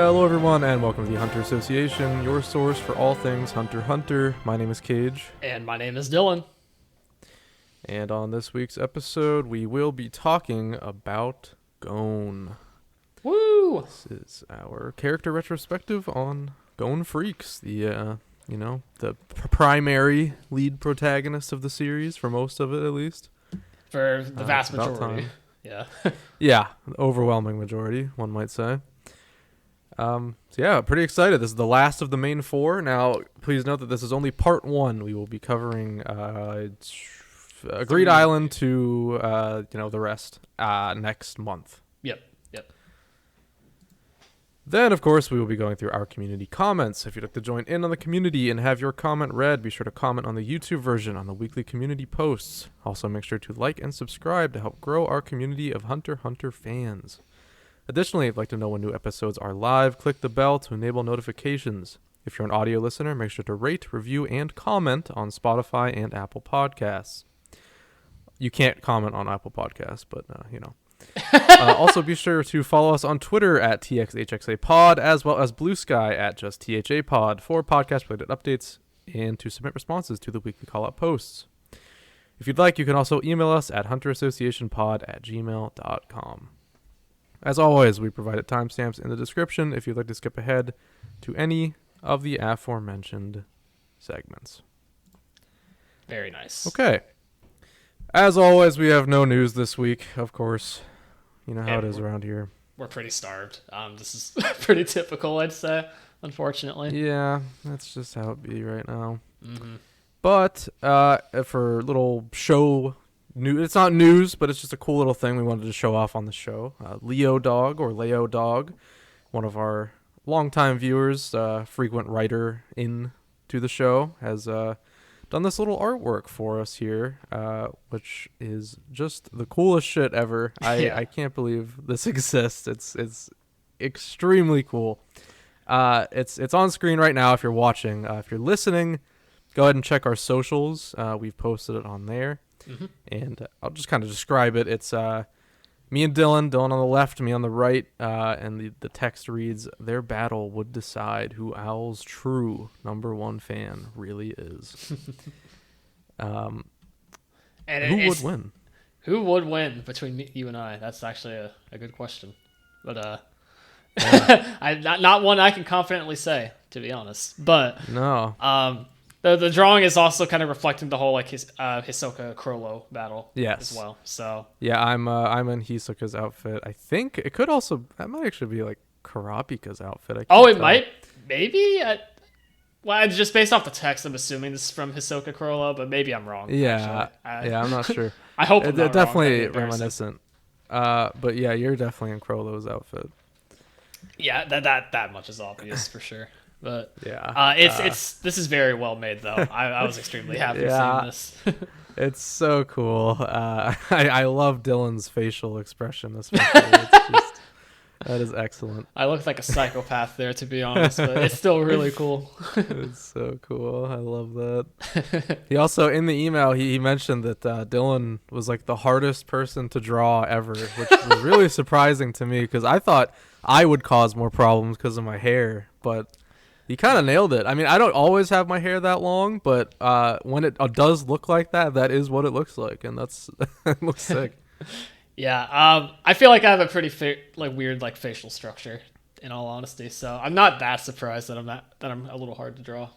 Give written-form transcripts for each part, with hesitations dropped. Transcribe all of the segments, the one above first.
Hello everyone and welcome to the Hunter Association, your source for all things Hunter x Hunter. My name is Kaige. And my name is Dylan. And on this week's episode, we will be talking about Gon. Woo! This is our character retrospective on Gon Freecss, the primary lead protagonist of the series, for most of it at least. For the vast majority. Time. Yeah. Yeah, overwhelming majority, one might say. Pretty excited. This is the last of the main four. Now, please note that this is only part one. We will be covering Greed Island to the rest next month. Yep. Then, of course, we will be going through our community comments. If you'd like to join in on the community and have your comment read, be sure to comment on the YouTube version on the weekly community posts. Also, make sure to like and subscribe to help grow our community of Hunter x Hunter fans. Additionally, if you'd like to know when new episodes are live, click the bell to enable notifications. If you're an audio listener, make sure to rate, review, and comment on Spotify and Apple Podcasts. You can't comment on Apple Podcasts, but also, be sure to follow us on Twitter at TXHXAPod, as well as Bluesky at JustTHAPod for podcast-related updates and to submit responses to the weekly call-out posts. If you'd like, you can also email us at hunterassociationpod@gmail.com. As always, we provided timestamps in the description if you'd like to skip ahead to any of the aforementioned segments. Very nice. Okay. As always, we have no news this week, of course. You know how it is around here. We're pretty starved. This is pretty typical, I'd say, unfortunately. Yeah, that's just how it be right now. Mm-hmm. But for little show news, it's not news, but it's just a cool little thing we wanted to show off on the show. Leo Dog, one of our longtime viewers, frequent writer into the show, has done this little artwork for us here, which is just the coolest shit ever. I can't believe this exists. It's extremely cool. It's on screen right now if you're watching. If you're listening, go ahead and check our socials. We've posted it on there. Mm-hmm. And I'll just kind of describe it. It's me and Dylan on the left, me on the right, and the text reads, "Their battle would decide who Owl's true #1 fan really is." And who would win? Who would win between you and I? That's actually a good question. But not one I can confidently say, to be honest. But no. The drawing is also kind of reflecting the whole Hisoka Crollo battle as well. So yeah, I'm in Hisoka's outfit. I think it could also that might actually be like Kurapika's outfit. It might, maybe. Just based off the text, I'm assuming this is from Hisoka Crollo, but maybe I'm wrong. Yeah, I'm not sure. I hope I'm not definitely wrong. Reminiscent. But yeah, you're definitely in Crollo's outfit. Yeah, that much is obvious for sure. But yeah, this is very well made though. I was extremely happy seeing this. It's so cool. I love Dylan's facial expression, especially. It's just, that is excellent. I look like a psychopath there, to be honest, but it's still really cool. It's so cool. I love that. He also, in the email, he mentioned that Dylan was like the hardest person to draw ever, which was really surprising to me because I thought I would cause more problems because of my hair, but he kind of nailed it. I mean, I don't always have my hair that long, but when it does look like that, that is what it looks like, and it looks sick. Yeah, I feel like I have a pretty weird facial structure, in all honesty. So I'm not that surprised that I'm a little hard to draw.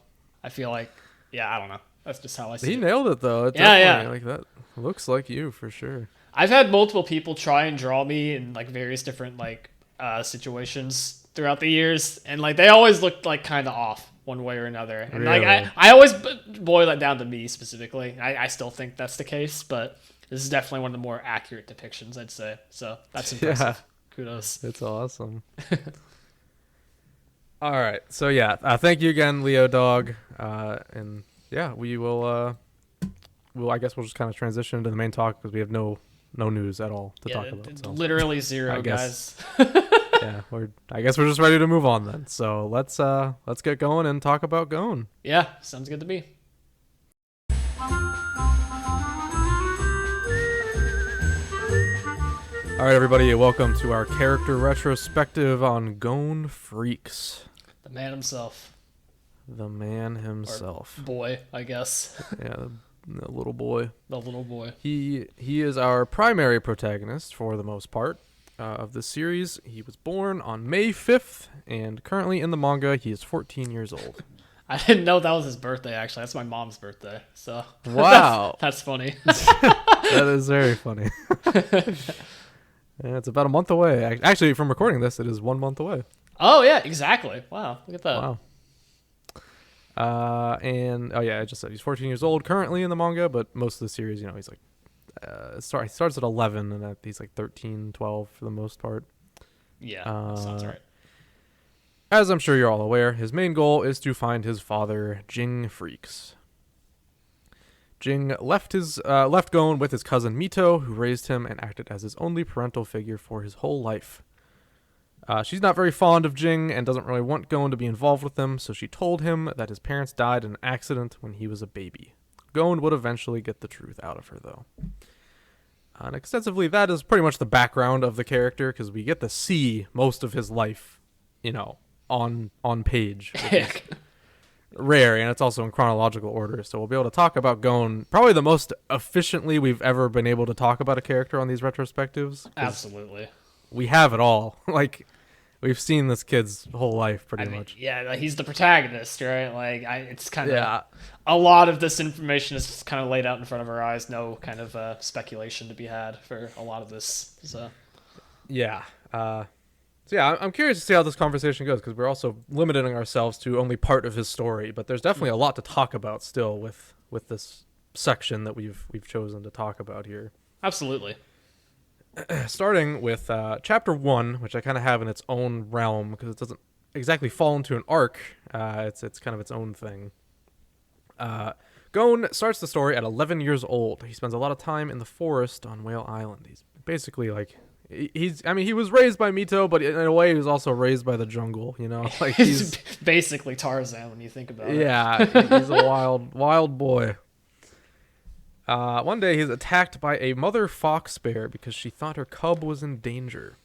I feel like, I don't know. That's just how I see it. He nailed it though. It like that looks like you for sure. I've had multiple people try and draw me in various different situations throughout the years, and they always looked kind of off one way or another, and really? I always boil that down to me specifically. I still think that's the case, but this is definitely one of the more accurate depictions, I'd say. So that's impressive. Yeah. Kudos. It's awesome. All right, so thank you again, Leo Dog, and we will I guess we'll just kind of transition into the main talk because we have no news at all to talk about. So. Literally zero, guys. Yeah, I guess we're just ready to move on then. So let's get going and talk about Gon. Yeah, sounds good to me. All right, everybody, welcome to our character retrospective on Gon Freecss. The man himself. The man himself. Or boy, I guess. Yeah, the little boy. The little boy. He is our primary protagonist for the most part of the series. He was born on May 5th, and currently in the manga, he is 14 years old. I didn't know that was his birthday, actually. That's my mom's birthday. So Wow. that's funny. That is very funny. Yeah, it's about a month away. Actually, from recording this, it is 1 month away. Oh, yeah, exactly. Wow, look at that. Wow. And oh yeah, I just said he's 14 years old currently in the manga, but most of the series, he's like, he starts at 11 and he's like 13, 12 for the most part. Yeah, that sounds right. As I'm sure you're all aware, his main goal is to find his father, Gon Freecss. Jing left Gon with his cousin Mito, who raised him and acted as his only parental figure for his whole life. She's not very fond of Jing and doesn't really want Gon to be involved with them, so she told him that his parents died in an accident when he was a baby. Gon would eventually get the truth out of her, though. And extensively, that is pretty much the background of the character, because we get to see most of his life, on page. Rare, and it's also in chronological order, so we'll be able to talk about Gon probably the most efficiently we've ever been able to talk about a character on these retrospectives. Absolutely. We have it all. Like, we've seen this kid's whole life pretty much. Yeah, like, he's the protagonist, right? Like, it's kind of... Yeah. A lot of this information is just kind of laid out in front of our eyes. No kind of speculation to be had for a lot of this. So. Yeah. So yeah, I'm curious to see how this conversation goes, because we're also limiting ourselves to only part of his story, but there's definitely a lot to talk about still with this section that we've chosen to talk about here. Absolutely. Starting with chapter 1, which I kind of have in its own realm because it doesn't exactly fall into an arc. It's kind of its own thing. Gon starts the story at 11 years old. He spends a lot of time in the forest on Whale Island. He's basically like... he was raised by Mito, but in a way he was also raised by the jungle, Like he's basically Tarzan when you think about it. Yeah, he's a wild boy. One day he's attacked by a mother fox bear because she thought her cub was in danger.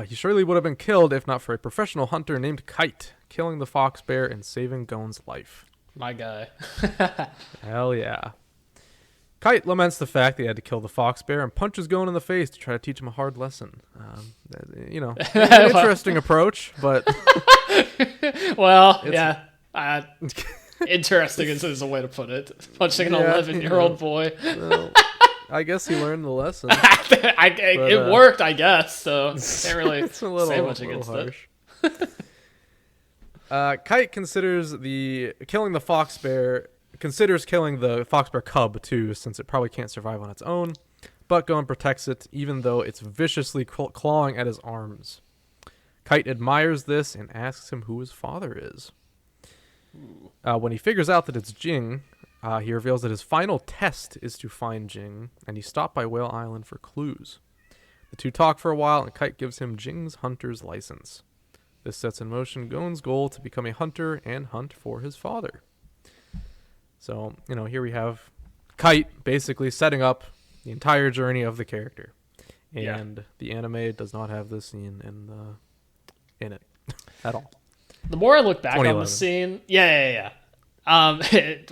He surely would have been killed if not for a professional hunter named Kaige, killing the fox bear and saving Gon's life. My guy. Hell yeah. Kaige laments the fact that he had to kill the fox bear and punches Gon in the face to try to teach him a hard lesson. An interesting approach, but... Well, yeah. Interesting is a way to put it. Punching an 11-year-old boy. Well, I guess he learned the lesson. It worked, I guess, so can't really say much against harsh. It. Kaige considers killing the fox bear cub too, since it probably can't survive on its own, but Gon protects it even though it's viciously clawing at his arms. Kaige admires this and asks him who his father is. When he figures out that it's Jing, he reveals that his final test is to find Jing, and he stopped by Whale Island for clues. The two talk for a while, and Kaige gives him Jing's hunter's license. This sets in motion Gon's goal to become a hunter and hunt for his father. So, here we have Kaige basically setting up the entire journey of the character. And the anime does not have this scene in it at all. The more I look back on the scene... Yeah.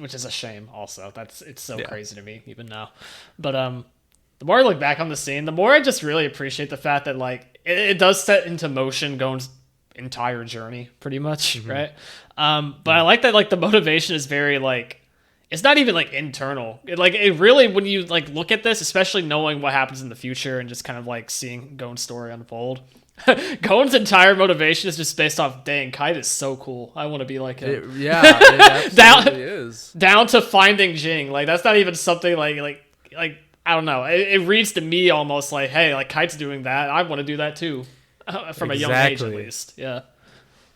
Which is a shame also. It's so crazy to me even now. But the more I look back on the scene, the more I just really appreciate the fact that like it does set into motion Gon's entire journey pretty much, right? But I like that like the motivation is very like... It's not even like internal. It really, when you like look at this, especially knowing what happens in the future and just kind of like seeing Gon's story unfold, Gon's entire motivation is just based off, dang, Kaige is so cool. I want to be like him. It absolutely is. Down to finding Jing. Like that's not even something like I don't know. It reads to me almost like, hey, like Kaige's doing that. I want to do that too, from a young age at least. Yeah.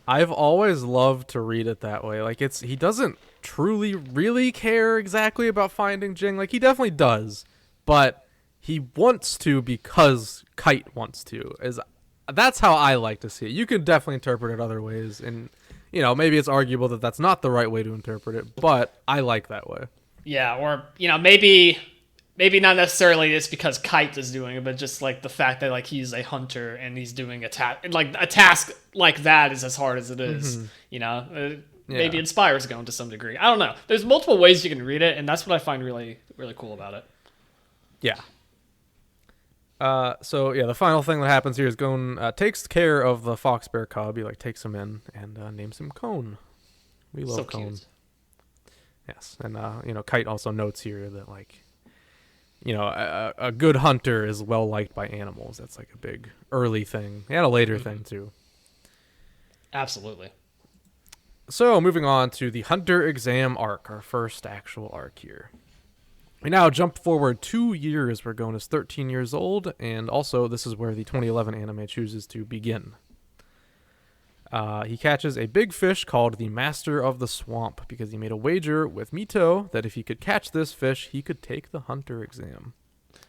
I've always loved to read it that way. Like he doesn't truly really care exactly about finding Jing. Like he definitely does, but he wants to because Kaige wants to. That's how I like to see it. You can definitely interpret it other ways, and maybe it's arguable that that's not the right way to interpret it, but I like that way. Yeah, or maybe maybe not necessarily it's because Kite is doing it, but just like the fact that like he's a hunter and he's doing a task like that is as hard as it is. You know, maybe inspires Gon to some degree. I don't know. There's multiple ways you can read it, and that's what I find really really cool about it. Yeah. So yeah, the final thing that happens here is Gon takes care of the fox bear cub. He like takes him in and names him Cone. We love So Cone. cute. Yes, and you know, Kite also notes here that like, you know, a good hunter is well liked by animals. That's like a big early thing and a later thing too. Absolutely. So moving on to the hunter exam arc, our first actual arc here. We now jump forward 2 years where Gon is 13 years old, and also this is where the 2011 anime chooses to begin. He catches a big fish called the Master of the Swamp because he made a wager with Mito that if he could catch this fish, he could take the hunter exam.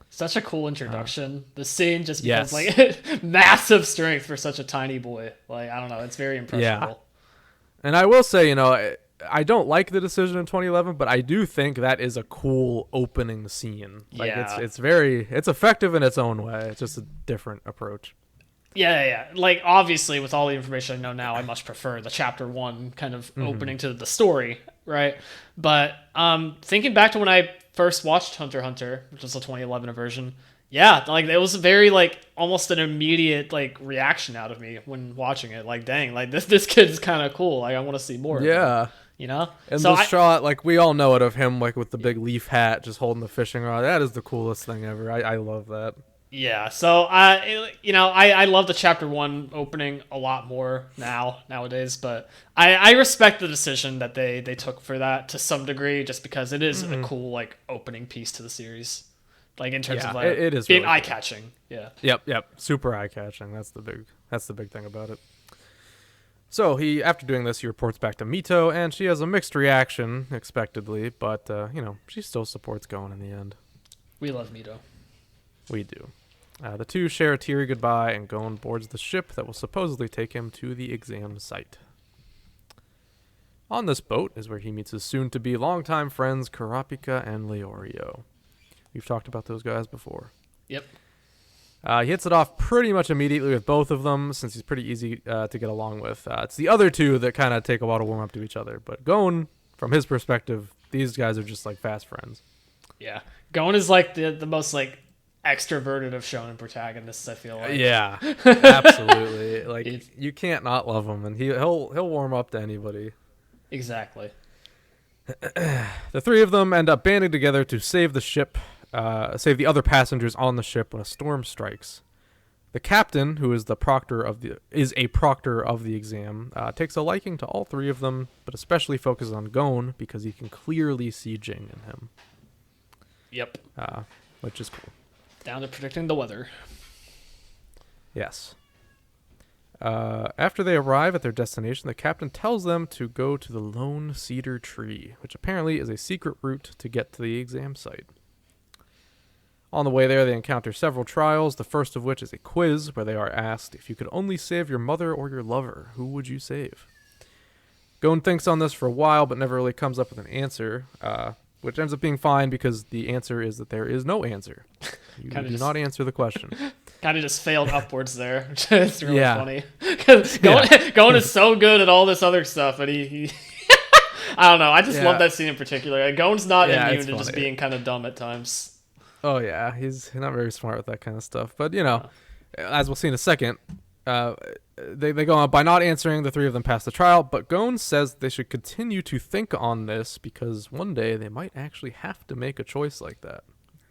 Such a cool introduction. The scene just yes. becomes like massive strength for such a tiny boy. Like, I don't know, it's very impressionable. Yeah. And I will say, you know, I don't like the decision in 2011, but I do think that is a cool opening scene. Like it's effective in its own way. It's just a different approach. Yeah. Like, obviously, with all the information I know now, I much prefer the chapter 1 kind of opening to the story, right? But thinking back to when I first watched Hunter x Hunter, which was the 2011 version, yeah, like, it was very, like, almost an immediate, like, reaction out of me when watching it. Like, dang, like, this kid's kind of cool. Like, I want to see more of him, you know? And so shot, like, we all know it of him, like, with the big leaf hat, just holding the fishing rod. That is the coolest thing ever. I love that. Yeah, so you know, I love the chapter 1 opening a lot more nowadays, but I respect the decision that they took for that to some degree, just because it is a cool like opening piece to the series, like in terms of like, it is being really eye catching. Yeah. Yep. Super eye catching. That's the big thing about it. So after doing this, he reports back to Mito, and she has a mixed reaction, expectedly, but you know, she still supports Gon in the end. We love Mito. We do. The two share a teary goodbye, and Gon boards the ship that will supposedly take him to the exam site. On this boat is where he meets his soon-to-be longtime friends Kurapika and Leorio. We've talked about those guys before. Yep. He hits it off pretty much immediately with both of them, since he's pretty easy to get along with. It's the other two that kind of take a while to warm up to each other, but Gon, from his perspective, these guys are just like fast friends. Yeah. Gon is like the most like extroverted of shonen protagonists, I feel like. Yeah, absolutely. Like, you can't not love him, and he'll warm up to anybody. Exactly. The three of them end up banding together to save the ship, save the other passengers on the ship when a storm strikes. The captain, who is a proctor of the exam, takes a liking to all three of them, but especially focuses on Gon because he can clearly see Jing in him. Yep. Which is cool. Down to predicting the weather. Yes. After they arrive at their destination, the captain tells them to go to the Lone Cedar Tree, which apparently is a secret route to get to the exam site. On the way there, they encounter several trials, the first of which is a quiz where they are asked, if you could only save your mother or your lover, who would you save? Gon thinks on this for a while, but never really comes up with an answer, which ends up being fine because the answer is that there is no answer. You do not answer the question. Kind of just failed upwards there, which is really funny. Gon is so good at all this other stuff, and he I don't know. I just love that scene in particular. Gon's not immune to just being kind of dumb at times. Oh yeah, he's not very smart with that kind of stuff. But you know, as we'll see in a second, they go on by not answering. The three of them pass the trial, but Gon says they should continue to think on this because one day they might actually have to make a choice like that.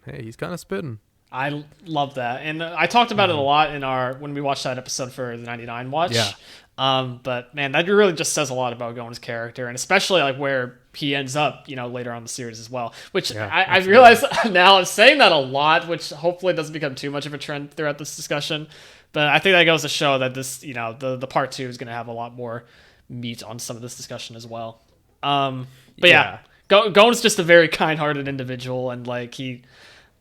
Hey, he's kind of spitting. I love that, and I talked about it a lot in when we watched that episode for the 99 watch. Yeah. But man, that really just says a lot about Gon's character, and especially like where he ends up, you know, later on in the series as well. Which I realize now I'm saying that a lot, which hopefully doesn't become too much of a trend throughout this discussion. But I think that goes to show that this, you know, the part 2 is going to have a lot more meat on some of this discussion as well. But yeah, Gon's just a very kind-hearted individual, and like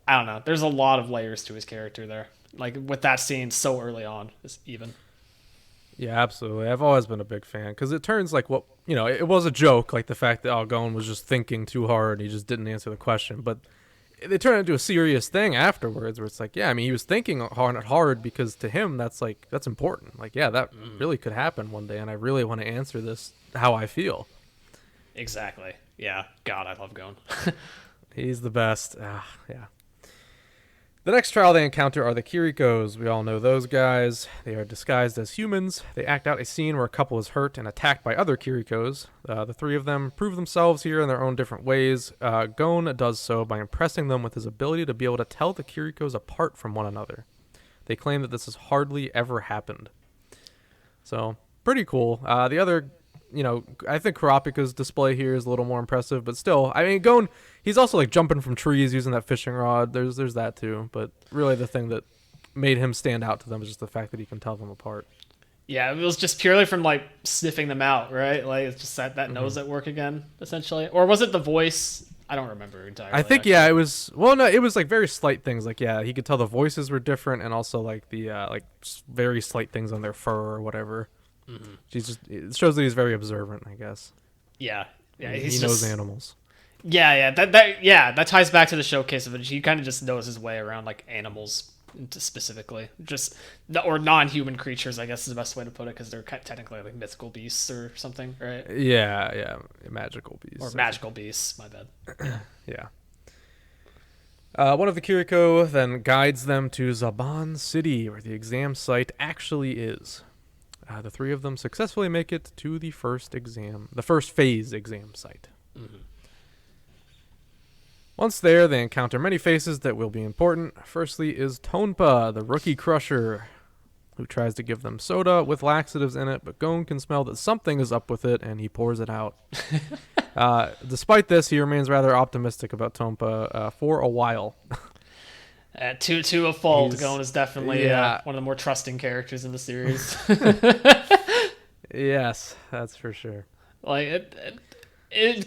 I don't know, there's a lot of layers to his character there. Like with that scene so early on, even. Yeah, absolutely. I've always been a big fan because it turns like what, you know, it was a joke, like the fact that Gon was just thinking too hard and he just didn't answer the question, but they turn it into a serious thing afterwards, where it's like, yeah, I mean, he was thinking hard because to him that's important. Like, yeah, that really could happen one day, and I really want to answer this how I feel. Exactly. Yeah. God, I love Gon. He's the best. Yeah. The next trial they encounter are the Kirikos. We all know those guys. They are disguised as humans. They act out a scene where a couple is hurt and attacked by other Kirikos. The three of them prove themselves here in their own different ways. Gon does so by impressing them with his ability to be able to tell the Kirikos apart from one another. They claim that this has hardly ever happened. So, pretty cool. The other, I think Kurapika's display here is a little more impressive, but still, I mean, Gon, he's also like jumping from trees using that fishing rod. There's that too, but really the thing that made him stand out to them is just the fact that he can tell them apart. Yeah, it was just purely from like sniffing them out, right? Like it's just that nose at work again, essentially. Or was it the voice? I don't remember entirely. I think actually. yeah, it was. Well, no, it was like very slight things. Like yeah, he could tell the voices were different, and also like the like very slight things on their fur or whatever. It shows that he's very observant, I guess. Yeah, he knows animals. Yeah, that ties back to the showcase of it. He kind of just knows his way around like animals specifically, or non-human creatures, I guess is the best way to put it, because they're technically like mythical beasts or something, right? Yeah, magical beasts. Or magical beasts, my bad. Yeah. One of the Kiriko then guides them to Zaban City, where the exam site actually is. The three of them successfully make it to the first phase exam site. Once there, they encounter many faces that will be important. Firstly is Tonpa, the rookie crusher, who tries to give them soda with laxatives in it, but Gon can smell that something is up with it, and he pours it out. Despite this, he remains rather optimistic about Tonpa for a while. To a fault, Gon is definitely one of the more trusting characters in the series. Yes, that's for sure. Like,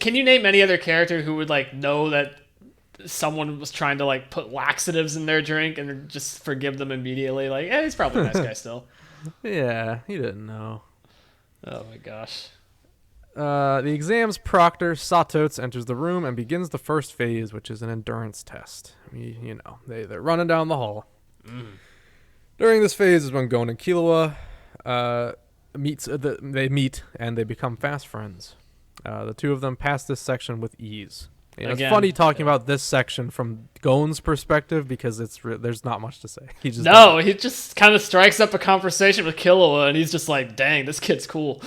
can you name any other character who would like know that someone was trying to like put laxatives in their drink and just forgive them immediately? Like, he's probably a nice guy still. Yeah, he didn't know. Oh my gosh. The exam's proctor, Satotes, enters the room and begins the first phase, which is an endurance test. They're running down the hall. During this phase is when Gon and Killua meet and they become fast friends. The two of them pass this section with ease. It's funny talking about this section from Gon's perspective because there's not much to say. He just kind of strikes up a conversation with Killua, and he's just like, "Dang, this kid's cool."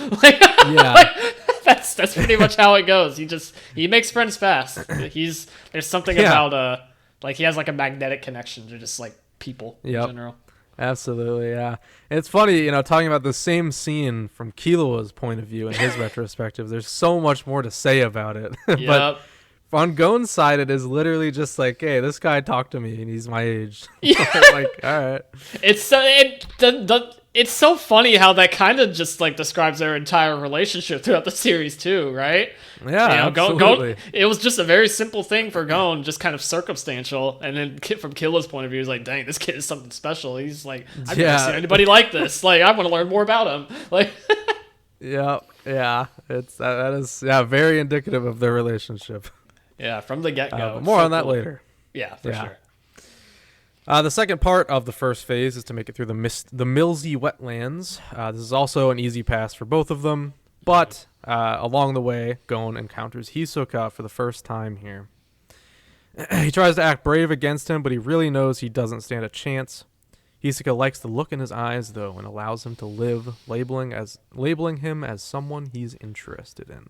That's pretty much how it goes. He makes friends fast. There's something about he has like a magnetic connection to just like people in general. Absolutely, yeah. And it's funny, talking about the same scene from Killua's point of view in his retrospective. There's so much more to say about it, but. On Gon's side, it is literally just like, hey, this guy talked to me and he's my age. Yeah. Like, all right. It's so funny how that kind of just like describes their entire relationship throughout the series too, right? Yeah, absolutely. It was just a very simple thing for Gon, just kind of circumstantial, and then from Killa's point of view, he's like, dang, this kid is something special. He's like, I've never seen anybody like this. Like, I want to learn more about him. Like, yeah, it's that is very indicative of their relationship. Yeah, from the get-go. More on that later. Yeah, for sure. The second part of the first phase is to make it through the Milsey wetlands. This is also an easy pass for both of them, but along the way, Gon encounters Hisoka for the first time here. He tries to act brave against him, but he really knows he doesn't stand a chance. Hisoka likes the look in his eyes, though, and allows him to live, labeling him as someone he's interested in.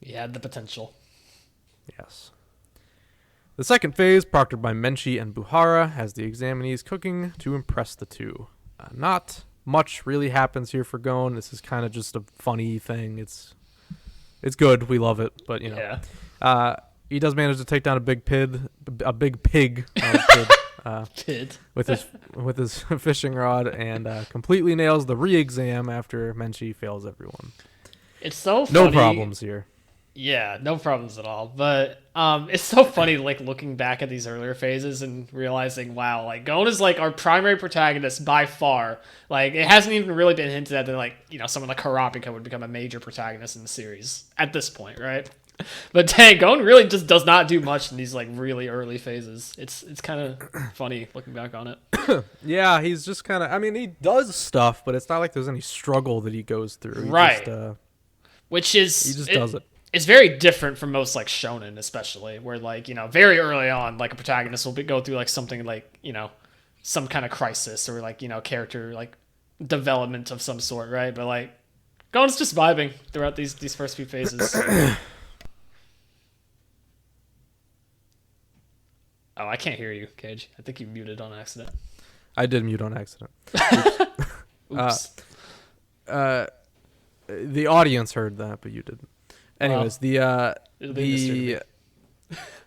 He had the potential. Yes. The second phase, proctored by Menchi and Buhara, has the examinees cooking to impress the two. Not much really happens here for Gon. This is kind of just a funny thing. It's good. We love it, but he does manage to take down a big pig, with his fishing rod, and completely nails the re-exam after Menchi fails everyone. It's so funny. No problems here. Yeah, no problems at all. But it's so funny, like, looking back at these earlier phases and realizing, wow, like, Gon is, like, our primary protagonist by far. Like, it hasn't even really been hinted at that, like, someone like Kurapika would become a major protagonist in the series at this point, right? But dang, Gon really just does not do much in these like really early phases. It's kind of funny looking back on it. Yeah, he's just kind of. I mean, he does stuff, but it's not like there's any struggle that he goes through. Right. Which He just does it. It's very different from most like shonen, especially where like very early on, like a protagonist will go through like something like some kind of crisis or like character like development of some sort, right? But like Gon's just vibing throughout these first few phases. Oh, I can't hear you, Kaige. I think you muted on accident. I did mute on accident. Oops. The audience heard that, but you didn't. Anyways, it'll be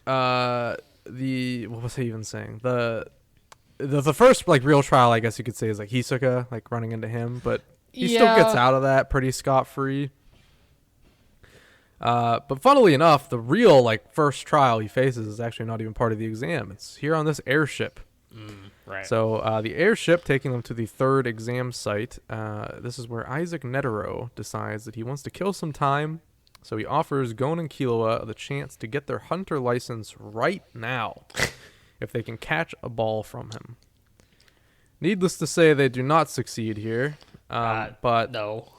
the what was I even saying? The first like real trial, I guess you could say, is like Hisoka like running into him, but he still gets out of that pretty scot-free. But funnily enough, the real like first trial he faces is actually not even part of the exam. It's here on this airship. Right. So the airship taking them to the third exam site. This is where Isaac Netero decides that he wants to kill some time. So he offers Gon and Killua the chance to get their hunter license right now if they can catch a ball from him. Needless to say, they do not succeed here. But no.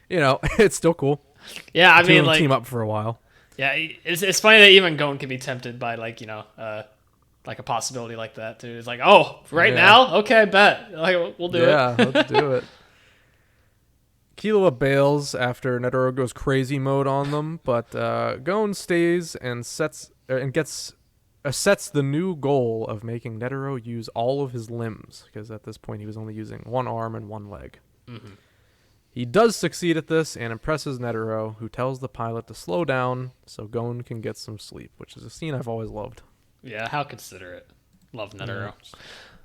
It's still cool. Yeah, I mean, like team up for a while. Yeah, it's funny that even Gon can be tempted by like like a possibility like that too. It's like, oh, now, okay, bet, like we'll do it. Yeah, let's do it. Killua bails after Netero goes crazy mode on them, but Gon stays and sets the new goal of making Netero use all of his limbs, because at this point he was only using one arm and one leg. Mm-hmm. He does succeed at this and impresses Netero, who tells the pilot to slow down so Gon can get some sleep, which is a scene I've always loved. Yeah, how considerate. Love Netero.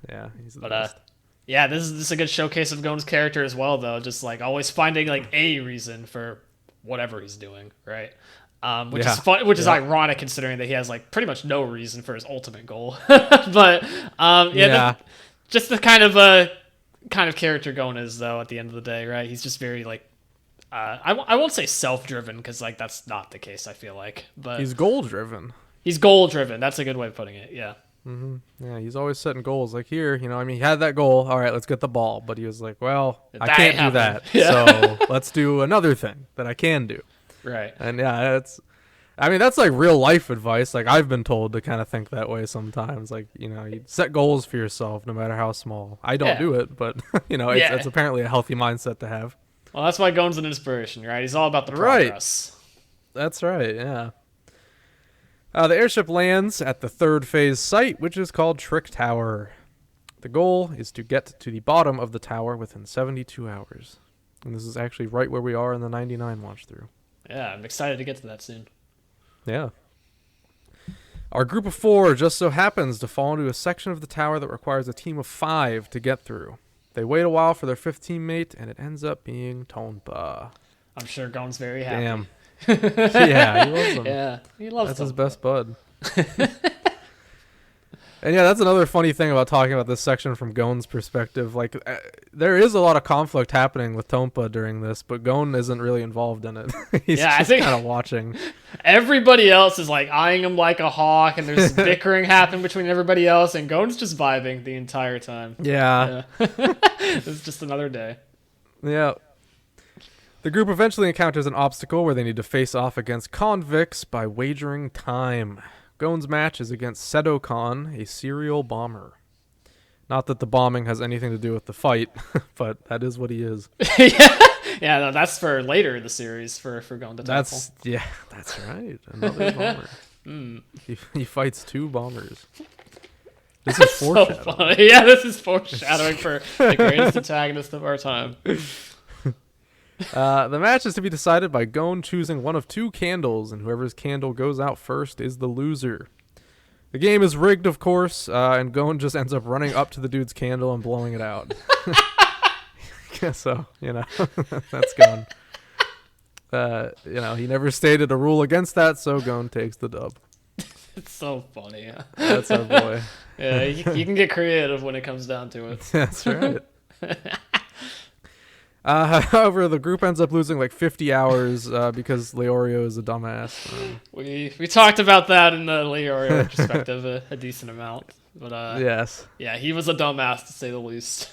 Yeah, he's the best. Yeah, this is a good showcase of Gon's character as well, though. Just like always finding like a reason for whatever he's doing, right? Which is fun, which is ironic considering that he has like pretty much no reason for his ultimate goal. But just the kind of character Gon is, though, at the end of the day, right? He's just very like I won't say self-driven, because like that's not the case, I feel like, but he's goal-driven. He's goal-driven. That's a good way of putting it. Yeah. Mm-hmm. Yeah, he's always setting goals. Like here, he had that goal. All right, let's get the ball. But he was like, well, I can't do that. Yeah. So let's do another thing that I can do. Right. And yeah, that's like real life advice. Like I've been told to kind of think that way sometimes. Like, you set goals for yourself, no matter how small. I don't do it, but it's apparently a healthy mindset to have. Well, that's why Gon's an inspiration, right? He's all about the progress. Right. That's right. Yeah. The airship lands at the third phase site, which is called Trick Tower. The goal is to get to the bottom of the tower within 72 hours. And this is actually right where we are in the 99 watch through. Yeah, I'm excited to get to that soon. Yeah. Our group of 4 just so happens to fall into a section of the tower that requires a team of 5 to get through. They wait a while for their 5th teammate, and it ends up being Tonpa. I'm sure Gon's very happy. Damn. Yeah, he loves him. Yeah, he loves That's his best bud. And yeah, that's another funny thing about talking about this section from Gon's perspective. Like, there is a lot of conflict happening with Tonpa during this, but Gon isn't really involved in it. He's just kind of watching. Everybody else is like eyeing him like a hawk, and there's bickering happening between everybody else, and Gon's just vibing the entire time. Yeah. It's just another day. Yeah. The group eventually encounters an obstacle where they need to face off against convicts by wagering time. Gon's match is against Seto Khan, a serial bomber. Not that the bombing has anything to do with the fight, but that is what he is. Yeah, no, that's for later in the series for Gon to tackle. That's right. Another bomber. He fights 2 bombers. This is foreshadowing. So funny. Yeah, this is foreshadowing for the greatest antagonist of our time. The match is to be decided by Gon choosing one of 2 candles, and whoever's candle goes out first is the loser. The game is rigged, of course, and Gon just ends up running up to the dude's candle and blowing it out. So, that's Gon. He never stated a rule against that, so Gon takes the dub. It's so funny. That's our boy. Yeah, you can get creative when it comes down to it. That's right. However, the group ends up losing like 50 hours because Leorio is a dumbass. We talked about that in the Leorio retrospective a decent amount. But Yes. yeah, he was a dumbass to say the least.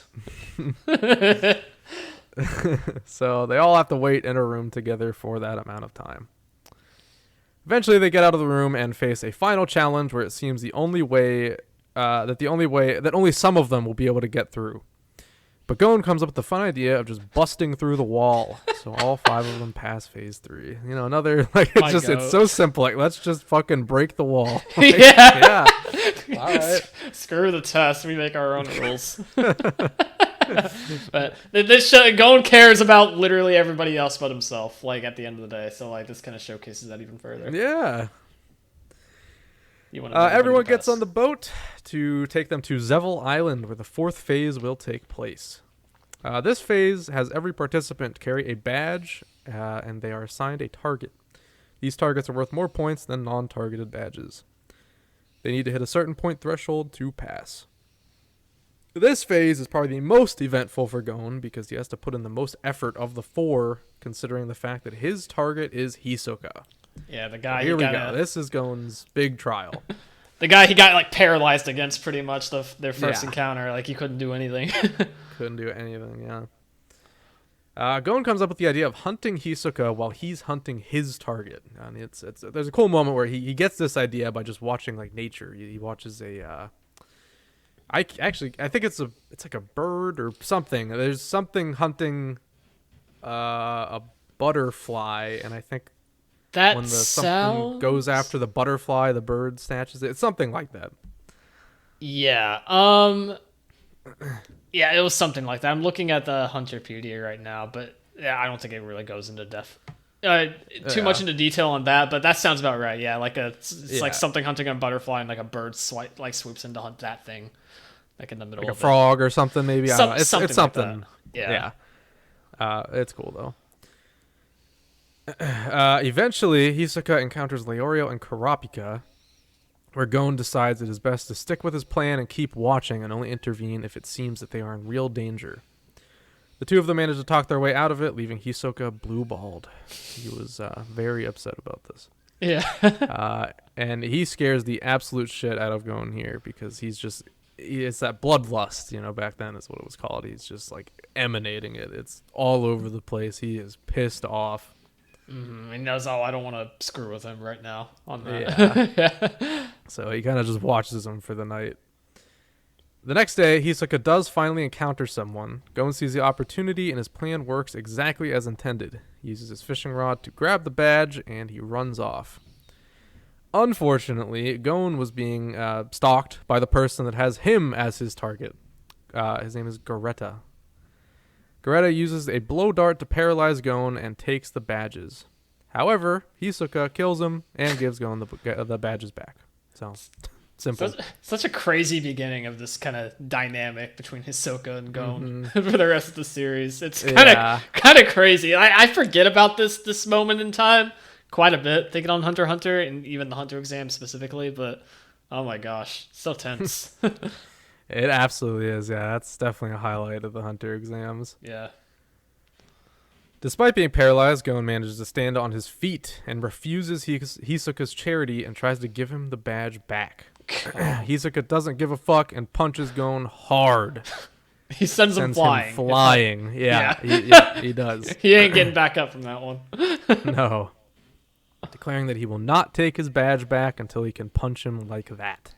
So they all have to wait in a room together for that amount of time. Eventually, they get out of the room and face a final challenge where it seems that only some of them will be able to get through. But Gon comes up with the fun idea of just busting through the wall, so all 5 of them pass phase 3. You know, another like it's so simple. Like, let's just fucking break the wall. Like, yeah. All right. Screw the test. We make our own rules. But this show, Gon cares about literally everybody else but himself. Like at the end of the day, so like this kind of showcases that even further. Yeah. Everyone gets on the boat to take them to Zevel Island, where the 4th phase will take place. This phase has every participant carry a badge, and they are assigned a target. These targets are worth more points than non-targeted badges. They need to hit a certain point threshold to pass. This phase is probably the most eventful for Gon because he has to put in the most effort of the 4, considering the fact that his target is Hisoka. Yeah, the guy. Here we go. This is Gon's big trial. The guy he got like paralyzed against pretty much their first encounter. Like he couldn't do anything. Couldn't do anything. Yeah. Gon comes up with the idea of hunting Hisoka while he's hunting his target, and there's a cool moment where he gets this idea by just watching like nature. He watches a. I think it's like a bird or something. There's something hunting a butterfly, and I think. That when something goes after the butterfly, the bird snatches it. It's something like that. Yeah. Yeah, it was something like that. I'm looking at the Hunterpedia right now, but yeah, I don't think it really goes into too much into detail on that. But that sounds about right. Yeah, like it's like something hunting a butterfly, and like a bird swoops in to hunt that thing, like in the middle like of a frog or something. Maybe I don't know. It's something. Like yeah. It's cool though. Eventually, Hisoka encounters Leorio and Kurapika, where Gon decides it is best to stick with his plan and keep watching and only intervene if it seems that they are in real danger. The 2 of them manage to talk their way out of it, leaving Hisoka blue-balled. He was very upset about this. Yeah. And he scares the absolute shit out of Gon here because it's that bloodlust, back then is what it was called. He's just like emanating it. It's all over the place. He is pissed off. Mm-hmm. He knows, I don't want to screw with him right now on that. Yeah. So he kind of just watches him for the night. The next day, Hisoka does finally encounter someone. Gon sees the opportunity, and his plan works exactly as intended. He uses his fishing rod to grab the badge, and he runs off. Unfortunately, Gon was being stalked by the person that has him as his target. His name is Gareta. Gareta uses a blow dart to paralyze Gon and takes the badges. However, Hisoka kills him and gives Gon the badges back. So, simple. Such a crazy beginning of this kind of dynamic between Hisoka and Gon for the rest of the series. It's kind of crazy. I forget about this moment in time quite a bit, thinking on Hunter x Hunter and even the Hunter exam specifically, but oh my gosh, so tense. It absolutely is, yeah. That's definitely a highlight of the Hunter exams. Yeah. Despite being paralyzed, Gon manages to stand on his feet and refuses Hisoka's charity and tries to give him the badge back. Hisoka doesn't give a fuck and punches Gon hard. He sends him flying. Flying. Yeah. He does. He ain't getting back up from that one. No. Declaring that he will not take his badge back until he can punch him like that.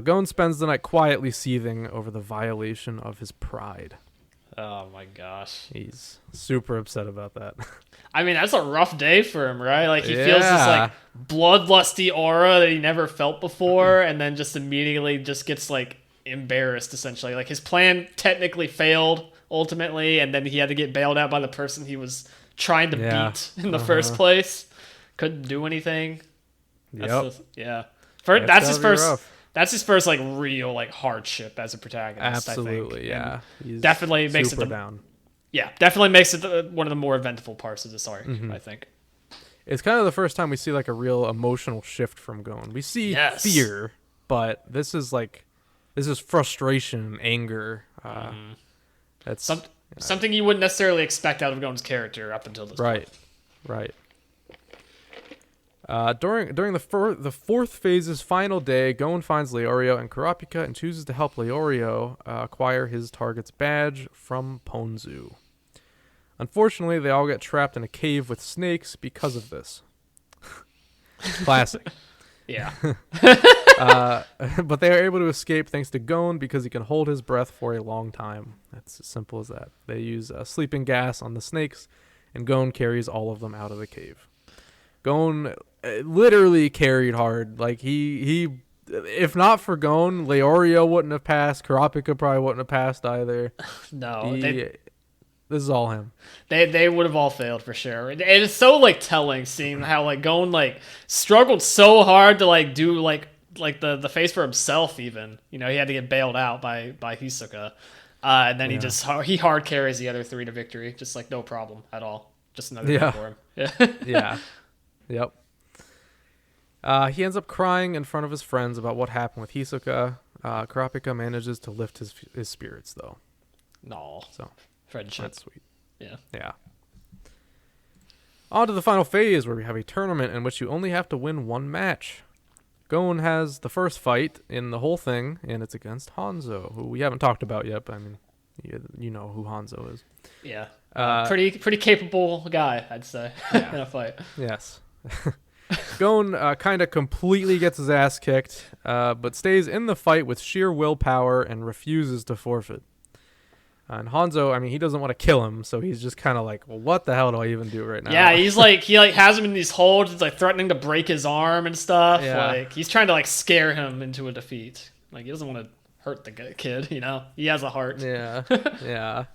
Gon spends the night quietly seething over the violation of his pride. Oh my gosh. He's super upset about that. I mean, that's a rough day for him, right? Like, he feels this, like, bloodlusty aura that he never felt before, and then just immediately just gets, like, embarrassed, essentially. Like, his plan technically failed, ultimately, and then he had to get bailed out by the person he was trying to beat in the first place. Couldn't do anything. That's his first... Rough. That's his first, like, real, like, hardship as a protagonist, Absolutely, I think. yeah. He's definitely makes it down. Yeah, definitely makes it one of the more eventful parts of this arc, I think. It's kind of the first time we see, like, a real emotional shift from Gon. We see fear, but this is frustration and anger. Something you wouldn't necessarily expect out of Gon's character up until this point. Right. During the fourth phase's final day, Gon finds Leorio and Kurapika and chooses to help Leorio acquire his target's badge from Ponzu. Unfortunately, they all get trapped in a cave with snakes because of this. Classic. Yeah. But they are able to escape thanks to Gon because he can hold his breath for a long time. That's as simple as that. They use sleeping gas on the snakes, and Gon carries all of them out of the cave. Gon literally carried hard. Like he if not for Gon, Leorio wouldn't have passed. Kurapika probably wouldn't have passed either. No, this is all him. They would have all failed for sure. And it's so like telling seeing how like Gon like struggled so hard to like do like the face for himself even. You know, he had to get bailed out by Hisoka. And then he hard carries the other three to victory, just like no problem at all. Just another win for him. Yeah. Yep. He ends up crying in front of his friends about what happened with Hisoka. Kurapika manages to lift his spirits though. No. So friendship. that's sweet. Yeah. On to the final phase where we have a tournament in which you only have to win one match. Gon has the first fight in the whole thing, and it's against Hanzo, who we haven't talked about yet, but I mean, you know who Hanzo is. Yeah. Pretty capable guy, I'd say, in a fight. Yes. Gon kind of completely gets his ass kicked, but stays in the fight with sheer willpower and refuses to forfeit. And Hanzo, I mean, he doesn't want to kill him, so he's just kind of like, well, what the hell do I even do right now? Yeah, he's like, he like has him in these holds. It's like threatening to break his arm and stuff. Yeah. Like he's trying to like scare him into a defeat. Like he doesn't want to hurt the kid, you know? He has a heart. Yeah, yeah.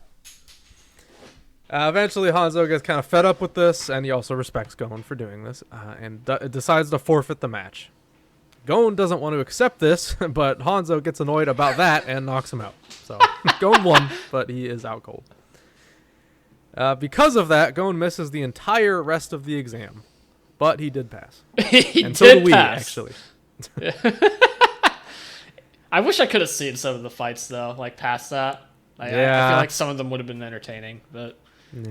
Eventually, Hanzo gets kind of fed up with this, and he also respects Gon for doing this, and decides to forfeit the match. Gon doesn't want to accept this, but Hanzo gets annoyed about that and knocks him out. So Gon won, but he is out cold. Because of that, Gon misses the entire rest of the exam, but he did pass. And so do we, actually. I wish I could have seen some of the fights though, like past that. I feel like some of them would have been entertaining, but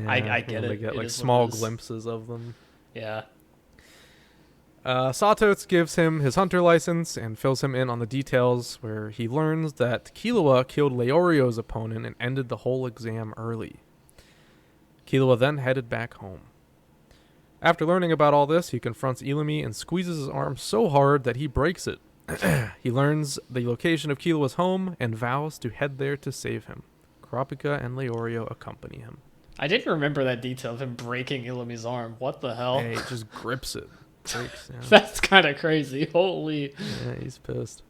I get it. They get it like small glimpses of them. Yeah. Satots gives him his hunter license and fills him in on the details, where he learns that Killua killed Leorio's opponent and ended the whole exam early. Killua then headed back home. After learning about all this, he confronts Illumi and squeezes his arm so hard that he breaks it. He learns the location of Killua's home and vows to head there to save him. Kurapika and Leorio accompany him. I didn't remember that detail of him breaking Illumi's arm. What the hell? Hey, he just grips it. Breaks, yeah. That's kind of crazy. Holy. Yeah, he's pissed.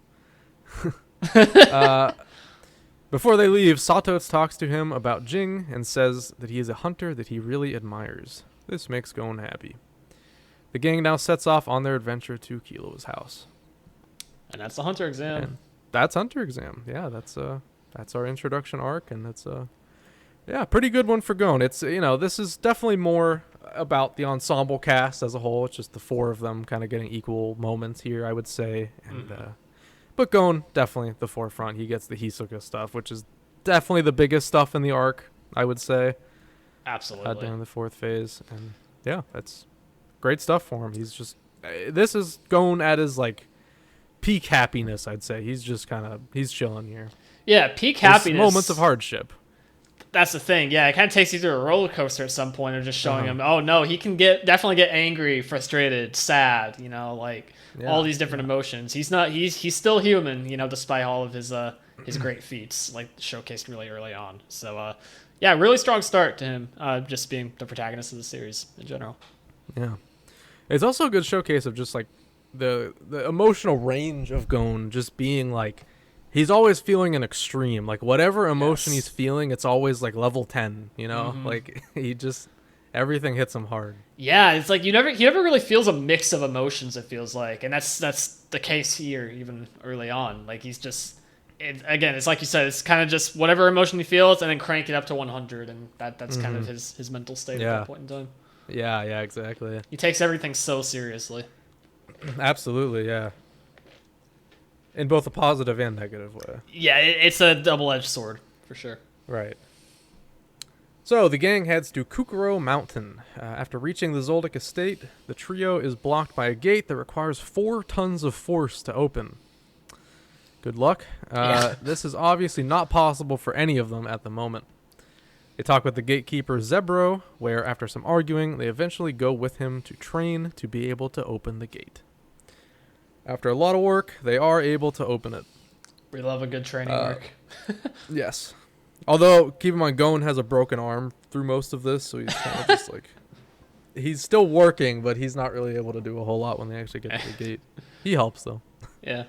Before they leave, Satots talks to him about Jing and says that he is a hunter that he really admires. This makes Gon happy. The gang now sets off on their adventure to Killua's house. And that's the hunter exam. And that's hunter exam. Yeah, that's our introduction arc, and that's pretty good one for Gon. It's this is definitely more about the ensemble cast as a whole. It's just the four of them kind of getting equal moments here, I would say. And but Gon definitely at the forefront. He gets the Hisoka stuff, which is definitely the biggest stuff in the arc, I would say. Absolutely. During the fourth phase, and yeah, that's great stuff for him. He's just this is Gon at his like peak happiness, I'd say. He's just he's chilling here. Yeah, peak happiness. Moments of hardship. That's the thing. Yeah, it kind of takes you through a roller coaster at some point of just showing him, oh no, he can definitely get angry, frustrated, sad, all these different emotions. He's still human, despite all of his great feats, like showcased really early on. So really strong start to him, just being the protagonist of the series in general. Yeah. It's also a good showcase of just like the emotional range of Gon just being like, he's always feeling an extreme. Like whatever emotion he's feeling, it's always like level 10, Like he just everything hits him hard. Yeah, it's like he never really feels a mix of emotions, it feels like. And that's the case here even early on. Like he's just it's like you said, it's kind of just whatever emotion he feels and then crank it up to 100, and that's kind of his mental state at that point in time. Yeah, exactly. He takes everything so seriously. Absolutely, yeah. In both a positive and negative way. Yeah, it's a double-edged sword, for sure. Right. So the gang heads to Kukuro Mountain. After reaching the Zoldyck estate, the trio is blocked by a gate that requires 4 tons of force to open. Good luck. This is obviously not possible for any of them at the moment. They talk with the gatekeeper Zebro, where after some arguing, they eventually go with him to train to be able to open the gate. After a lot of work, they are able to open it. We love a good training arc. Yes. Although, keep in mind, Gon has a broken arm through most of this, so he's kind of just like... He's still working, but he's not really able to do a whole lot when they actually get to the gate. He helps, though. Yeah.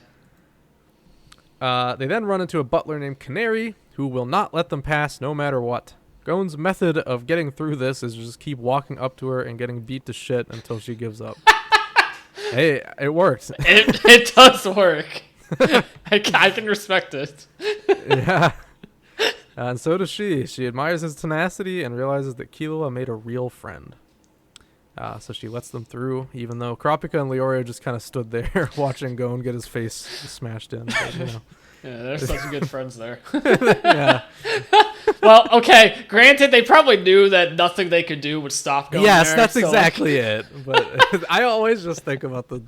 They then run into a butler named Canary, who will not let them pass no matter what. Gon's method of getting through this is just keep walking up to her and getting beat to shit until she gives up. Hey, it worked. It does work. I can respect it. Yeah. And so does she. She admires his tenacity and realizes that Killua made a real friend. So she lets them through, even though Kurapika and Leorio just kind of stood there watching Gon get his face smashed in. But, you know. Yeah, they're such good friends there. Yeah. Well, okay, granted, they probably knew that nothing they could do would stop Gon. Yes, there, that's so exactly it. But I always just think about the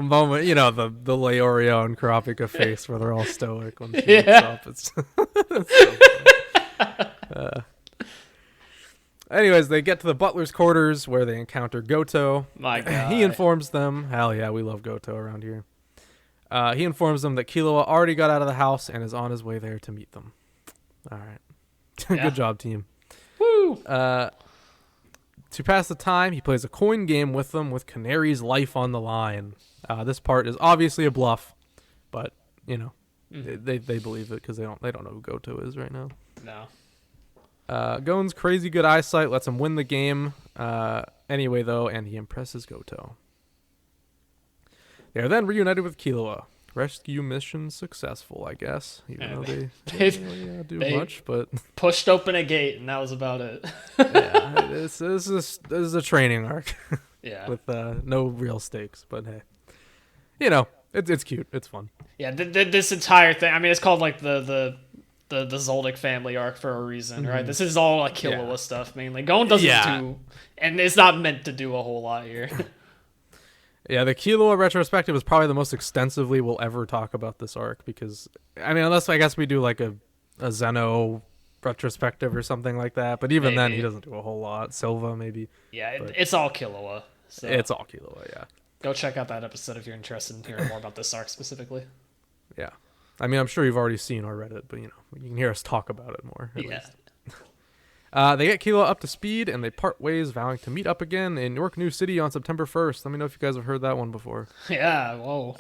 moment, you know, the Leorio and Kurapika face where they're all stoic when she looks up. It's so anyways, they get to the butler's quarters where they encounter Goto. My God. He informs them, hell yeah, we love Goto around here. He informs them that Killua already got out of the house and is on his way there to meet them. All right. Good job, team. Woo! To pass the time, he plays a coin game with them with Canary's life on the line. This part is obviously a bluff, but, you know, they believe it because they don't know who Goto is right now. No. Gon's crazy good eyesight lets him win the game anyway, though, and he impresses Goto. They are then reunited with Killua. Rescue mission successful, I guess. Even though they don't do much, but pushed open a gate, and that was about it. Yeah, this is a training arc. Yeah. With no real stakes, but hey, you know, it's cute, it's fun. Yeah, this entire thing. I mean, it's called like the Zoldyck family arc for a reason, right? This is all like Killua stuff mainly. Gon doesn't do, and it's not meant to do a whole lot here. Yeah, the Killua retrospective is probably the most extensively we'll ever talk about this arc because, I mean, unless I guess we do like a Zeno retrospective or something like that, but even then he doesn't do a whole lot. Silva maybe. Yeah, it's all Killua. So it's all Killua, yeah. Go check out that episode if you're interested in hearing more about this arc specifically. Yeah. I mean, I'm sure you've already seen or read it, but, you know, you can hear us talk about it more, at least. They get Killua up to speed, and they part ways, vowing to meet up again in Yorknew City on September 1st. Let me know if you guys have heard that one before. Yeah, whoa.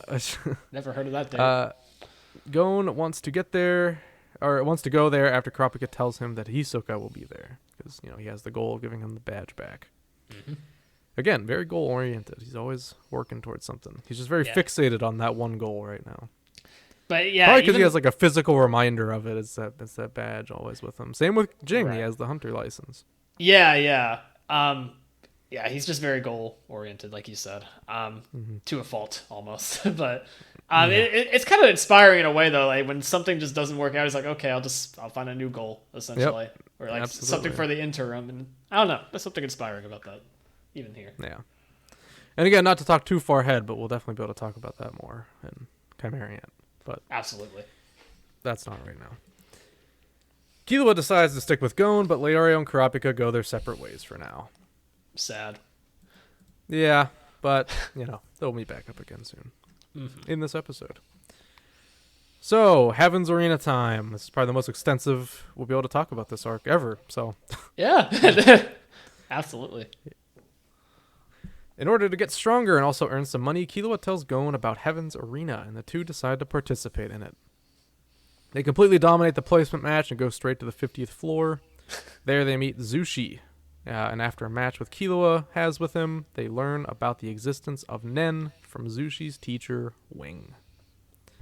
Never heard of that day. Gon wants to go there after Kurapika tells him that Hisoka will be there, because, you know, he has the goal of giving him the badge back. Again, very goal-oriented. He's always working towards something. He's just very fixated on that one goal right now. But yeah, probably because he has like a physical reminder of it. It's that badge always with him. Same with Jing. Right. He has the hunter license. Yeah. He's just very goal oriented, like you said, to a fault almost. But it's kind of inspiring in a way though. Like when something just doesn't work out, he's like, okay, I'll find a new goal essentially, or like something for the interim. And I don't know, there's something inspiring about that, even here. Yeah. And again, not to talk too far ahead, but we'll definitely be able to talk about that more in Chimeriant. But absolutely, that's not right now. Killua decides to stick with Gon, but Leorio and Kurapika go their separate ways for now. Sad. Yeah, but, you know, they'll meet back up again soon in this episode. So, Heaven's Arena time. This is probably the most extensive we'll be able to talk about this arc ever. So, yeah, absolutely. In order to get stronger and also earn some money, Killua tells Gon about Heaven's Arena, and the two decide to participate in it. They completely dominate the placement match and go straight to the 50th floor. There they meet Zushi, and after a match with Killua has with him, they learn about the existence of Nen from Zushi's teacher, Wing.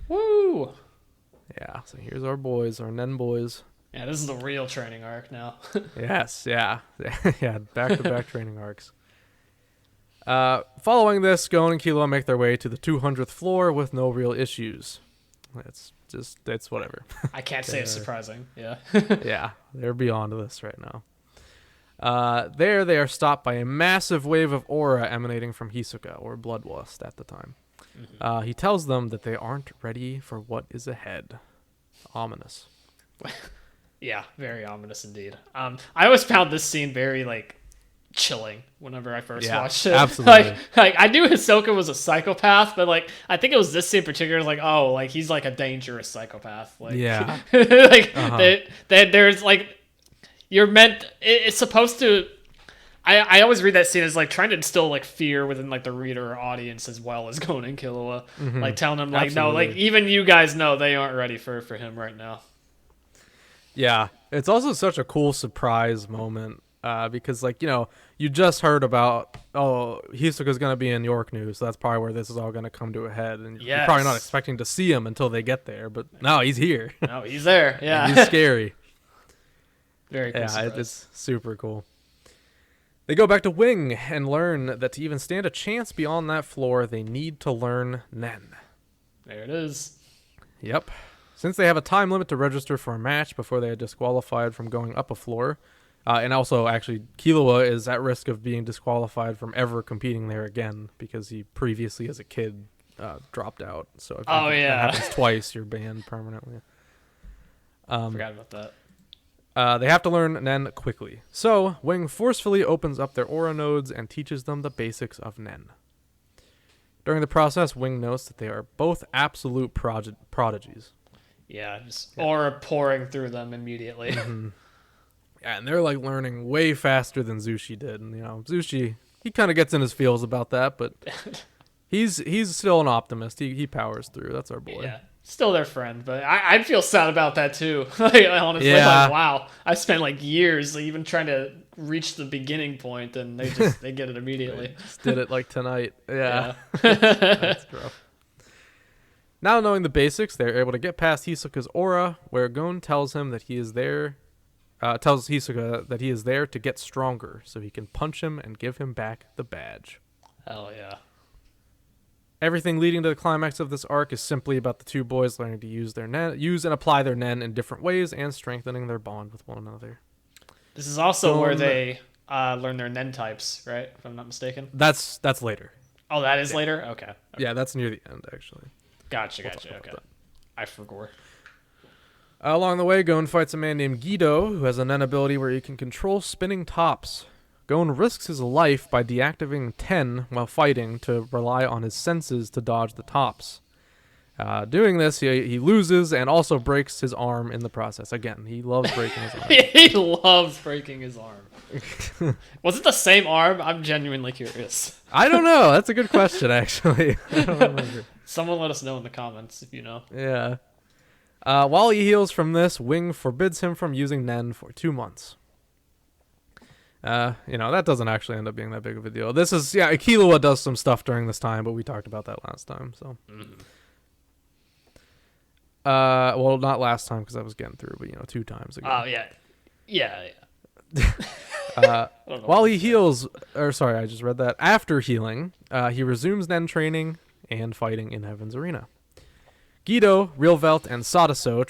Woo! Yeah, so here's our boys, our Nen boys. Yeah, this is the real training arc now. Yes, yeah. Yeah, back-to-back training arcs. Following this, Gon and Killua make their way to the 200th floor with no real issues. It's whatever. I can't say it's surprising. Yeah. Yeah, they're beyond this right now. There, they are stopped by a massive wave of aura emanating from Hisoka, or Bloodlust at the time. He tells them that they aren't ready for what is ahead. Ominous. Yeah, very ominous indeed. I always found this scene very like chilling whenever I first watched it. Absolutely. like I knew Hisoka was a psychopath, but like I think it was this scene in particular. Like, oh, like he's like a dangerous psychopath. Like, Yeah. like there's like you're meant. It's supposed to. I always read that scene as like trying to instill like fear within like the reader or audience as well as Gon and Killua, like telling them like no, like even you guys know they aren't ready for him right now. Yeah, it's also such a cool surprise moment because like you just heard about Hisoka's gonna be in Yorknew, so that's probably where this is all gonna come to a head, and you're probably not expecting to see him until they get there, but no, he's here. No, he's there. Yeah, he's scary. Very cool. Yeah, it's super cool. They go back to Wing and learn that to even stand a chance beyond that floor, they need to learn Nen. There it is. Yep. Since they have a time limit to register for a match before they are disqualified from going up a floor, and also actually Killua is at risk of being disqualified from ever competing there again because he previously as a kid dropped out. So if that happens twice, you're banned permanently. Forgot about that. They have to learn Nen quickly. So, Wing forcefully opens up their aura nodes and teaches them the basics of Nen. During the process, Wing notes that they are both absolute prodigies. Yeah, just aura pouring through them immediately. Yeah, and they're like learning way faster than Zushi did. And Zushi, he kind of gets in his feels about that, but he's still an optimist. He powers through. That's our boy. Yeah. Still their friend, but I'd feel sad about that too. Like, honestly, like, wow, I spent like years even trying to reach the beginning point, and they get it immediately. Just did it like tonight. Yeah. That's rough. Now knowing the basics, they're able to get past Hisoka's aura, where Gon tells him that he is there. Tells Hisoka that he is there to get stronger, so he can punch him and give him back the badge. Hell yeah. Everything leading to the climax of this arc is simply about the two boys learning to use and apply their Nen in different ways and strengthening their bond with one another. This is also where they learn their Nen types, right? If I'm not mistaken. That's later. Oh, that is later? Okay. Yeah, that's near the end, actually. Gotcha. Okay. I forgot. Along the way, Gon fights a man named Guido, who has a Nen ability where he can control spinning tops. Gon risks his life by deactivating 10 while fighting to rely on his senses to dodge the tops. Doing this, he loses and also breaks his arm in the process. Again, he loves breaking his arm. He loves breaking his arm. Was it the same arm? I'm genuinely curious. I don't know. That's a good question, actually. I don't remember. Someone let us know in the comments if you know. Yeah. While he heals from this, Wing forbids him from using Nen for 2 months. That doesn't actually end up being that big of a deal. This is, Killua does some stuff during this time, but we talked about that last time, so. Well, not last time because I was getting through, but 2 times ago. Oh, yeah. Yeah. While he heals, I just read that. After healing, he resumes Nen training and fighting in Heaven's Arena. Guido, Realvelt, and Sadaso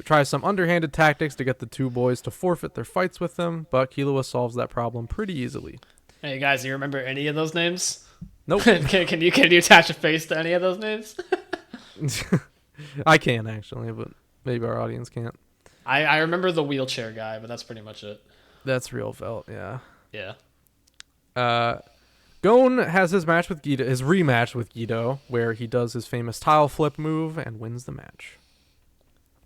try some underhanded tactics to get the two boys to forfeit their fights with them, but Killua solves that problem pretty easily. Hey guys, do you remember any of those names? Nope. Can you attach a face to any of those names? I can actually, but maybe our audience can't. I remember the wheelchair guy, but that's pretty much it. That's Realvelt, yeah. Yeah. Gon has his rematch with Guido, where he does his famous tile flip move and wins the match.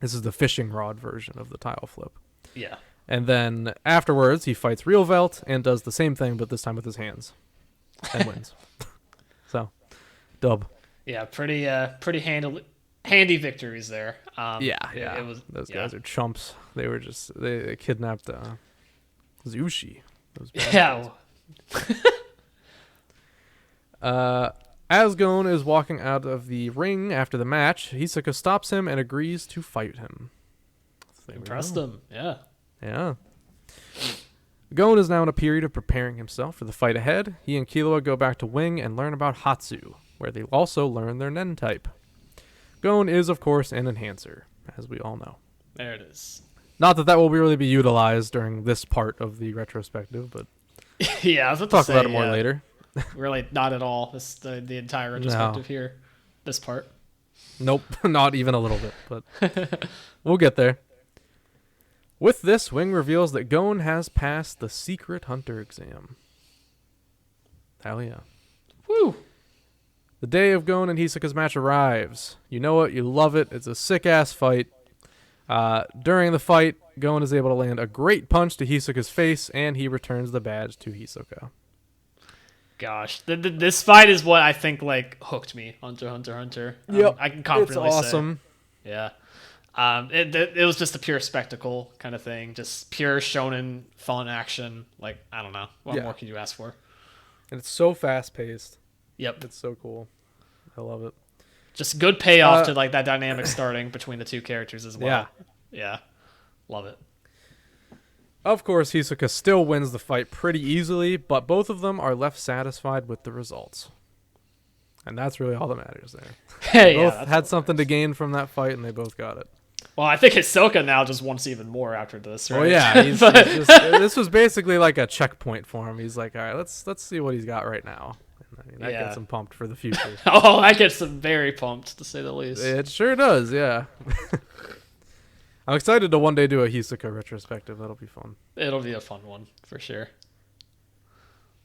This is the fishing rod version of the tile flip. Yeah. And then afterwards, he fights Realvelt and does the same thing, but this time with his hands, and wins. So, dub. Yeah, pretty handy victories there. It was, those guys are chumps. They kidnapped Zushi. Yeah. As Gon is walking out of the ring after the match, Hisoka stops him and agrees to fight him. Impressed him, yeah. Yeah. Gon is now in a period of preparing himself for the fight ahead. He and Killua go back to Wing and learn about Hatsu, where they also learn their Nen type. Gon is, of course, an enhancer, as we all know. There it is. Not that that will really be utilized during this part of the retrospective, but Yeah, I was about talk to say, about it more yeah, later. really not at all. This the entire No. retrospective here, this part. Nope, not even a little bit, but we'll get there. With this, Wing reveals that Gon has passed the secret hunter exam. Hell yeah. Woo! The day of Gon and Hisoka's match arrives. You know it, you love it. It's a sick-ass fight. During the fight, Gon is able to land a great punch to Hisoka's face, and he returns the badge to Hisoka. Gosh, this fight is what I think like hooked me onto Hunter x Hunter. Yep, I can confidently it's awesome. say, yeah. It was just a pure spectacle kind of thing, just pure shonen fun action. Like I don't know, what more could you ask for? And it's so fast-paced. Yep, It's so cool. I love it. just good payoff to like that dynamic starting between the two characters as well. Yeah, love it. Of course, Hisoka still wins the fight pretty easily, but both of them are left satisfied with the results. And that's really all that matters there. Hey, Both had something to gain from that fight, and they both got it. Well, I think Hisoka now just wants even more after this, right? Oh yeah, he's this was basically like a checkpoint for him. He's like, all right, let's see what he's got right now. And, I mean, that gets him pumped for the future. Oh, I get some very pumped, to say the least. It sure does, yeah. I'm excited to one day do a Hisoka retrospective. That'll be fun. It'll be a fun one, for sure.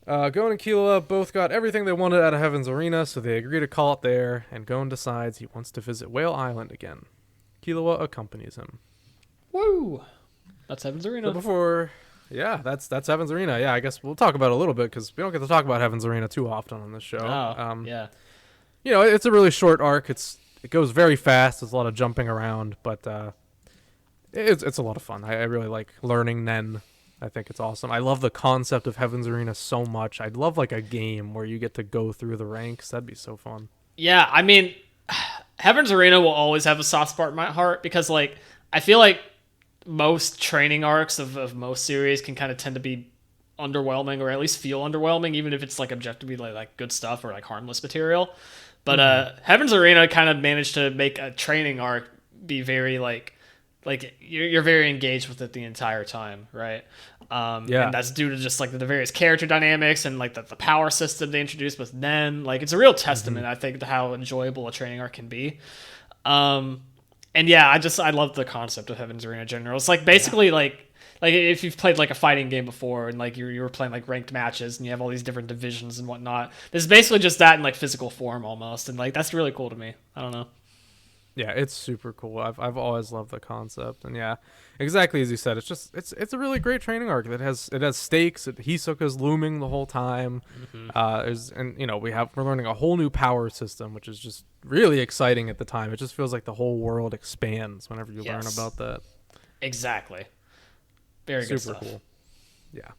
Gon and Killua both got everything they wanted out of Heaven's Arena, so they agree to call it there, and Gon decides he wants to visit Whale Island again. Killua accompanies him. Woo! That's Heaven's Arena. So before... Yeah, that's Heaven's Arena. Yeah, I guess we'll talk about it a little bit, because we don't get to talk about Heaven's Arena too often on this show. Yeah. You know, it's a really short arc. It goes very fast. There's a lot of jumping around, but it's a lot of fun. I really like learning Nen. I think it's awesome. I love the concept of Heaven's Arena so much. I'd love like a game where you get to go through the ranks. That'd be so fun. Yeah, I mean, Heaven's Arena will always have a soft spot in my heart because, like, I feel like most training arcs of most series can kind of tend to be underwhelming, or at least feel underwhelming, even if it's like objectively like good stuff or like harmless material. But Heaven's Arena kind of managed to make a training arc be very like you're very engaged with it the entire time, right? And that's due to just like the various character dynamics and like the power system they introduced with Nen. Like it's a real testament, I think, to how enjoyable a training arc can be. And yeah, I love the concept of Heaven's Arena in general. It's like basically like if you've played like a fighting game before and like you were playing like ranked matches and you have all these different divisions and whatnot. This is basically just that in like physical form almost, and like that's really cool to me. I don't know. Yeah, it's super cool. I've always loved the concept, and yeah, exactly as you said. It's a really great training arc that has stakes. Hisoka's looming the whole time. We're learning a whole new power system, which is just really exciting at the time. It just feels like the whole world expands whenever you learn about that. Exactly. Very good stuff. Super cool. Yeah.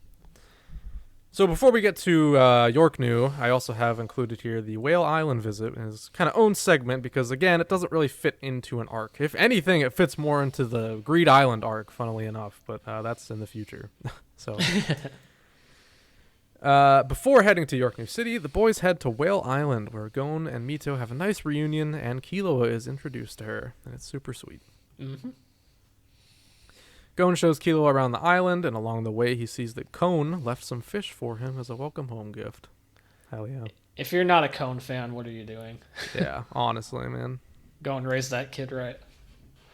So before we get to Yorknew, I also have included here the Whale Island visit as kind of own segment because, again, it doesn't really fit into an arc. If anything, it fits more into the Greed Island arc, funnily enough, but that's in the future. So before heading to Yorknew City, the boys head to Whale Island, where Gon and Mito have a nice reunion, and Killua is introduced to her, and it's super sweet. Mm-hmm. Gon shows Killua around the island, and along the way he sees that Cone left some fish for him as a welcome home gift. Hell yeah. If you're not a Cone fan, what are you doing? Yeah, honestly, man. Go and raise that kid right.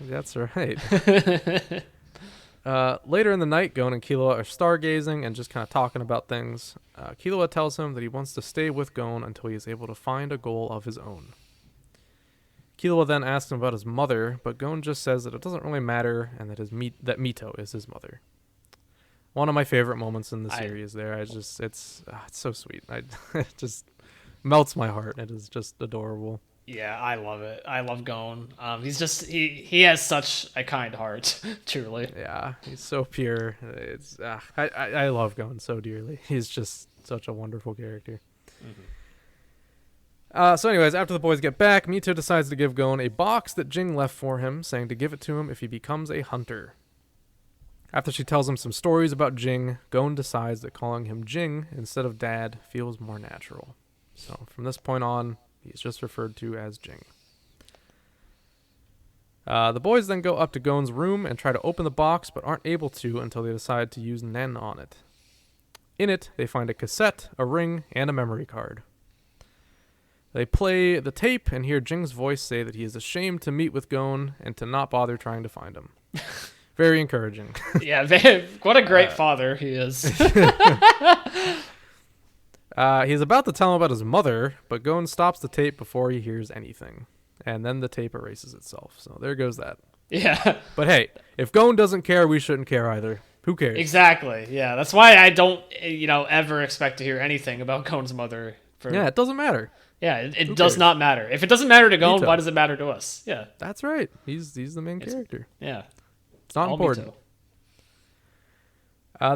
That's right. Later in the night, Gon and Killua are stargazing and just kind of talking about things. Killua tells him that he wants to stay with Gon until he is able to find a goal of his own. Killua then asks him about his mother, but Gon just says that it doesn't really matter and that Mito is his mother. One of my favorite moments in the series there. It's so sweet. It just melts my heart. It is just adorable. Yeah, I love it. I love Gon. He's just he has such a kind heart, truly. Yeah, he's so pure. I love Gon so dearly. He's just such a wonderful character. Mm-hmm. So anyways, after the boys get back, Mito decides to give Gon a box that Jing left for him, saying to give it to him if he becomes a hunter. After she tells him some stories about Jing, Gon decides that calling him Jing instead of Dad feels more natural. So from this point on, he's just referred to as Jing. The boys then go up to Gon's room and try to open the box, but aren't able to until they decide to use Nen on it. In it, they find a cassette, a ring, and a memory card. They play the tape and hear Jing's voice say that he is ashamed to meet with Gon and to not bother trying to find him. Very encouraging. Yeah, man, what a great father he is. He's about to tell him about his mother, but Gon stops the tape before he hears anything. And then the tape erases itself. So there goes that. Yeah. But hey, if Gon doesn't care, we shouldn't care either. Who cares? Exactly. Yeah, that's why I don't, ever expect to hear anything about Gon's mother. Yeah, it doesn't matter. Yeah, it does not matter. If it doesn't matter to Gon, Mito. why does it matter to us? Yeah. That's right. He's the main character. Yeah. It's not All important. Mito.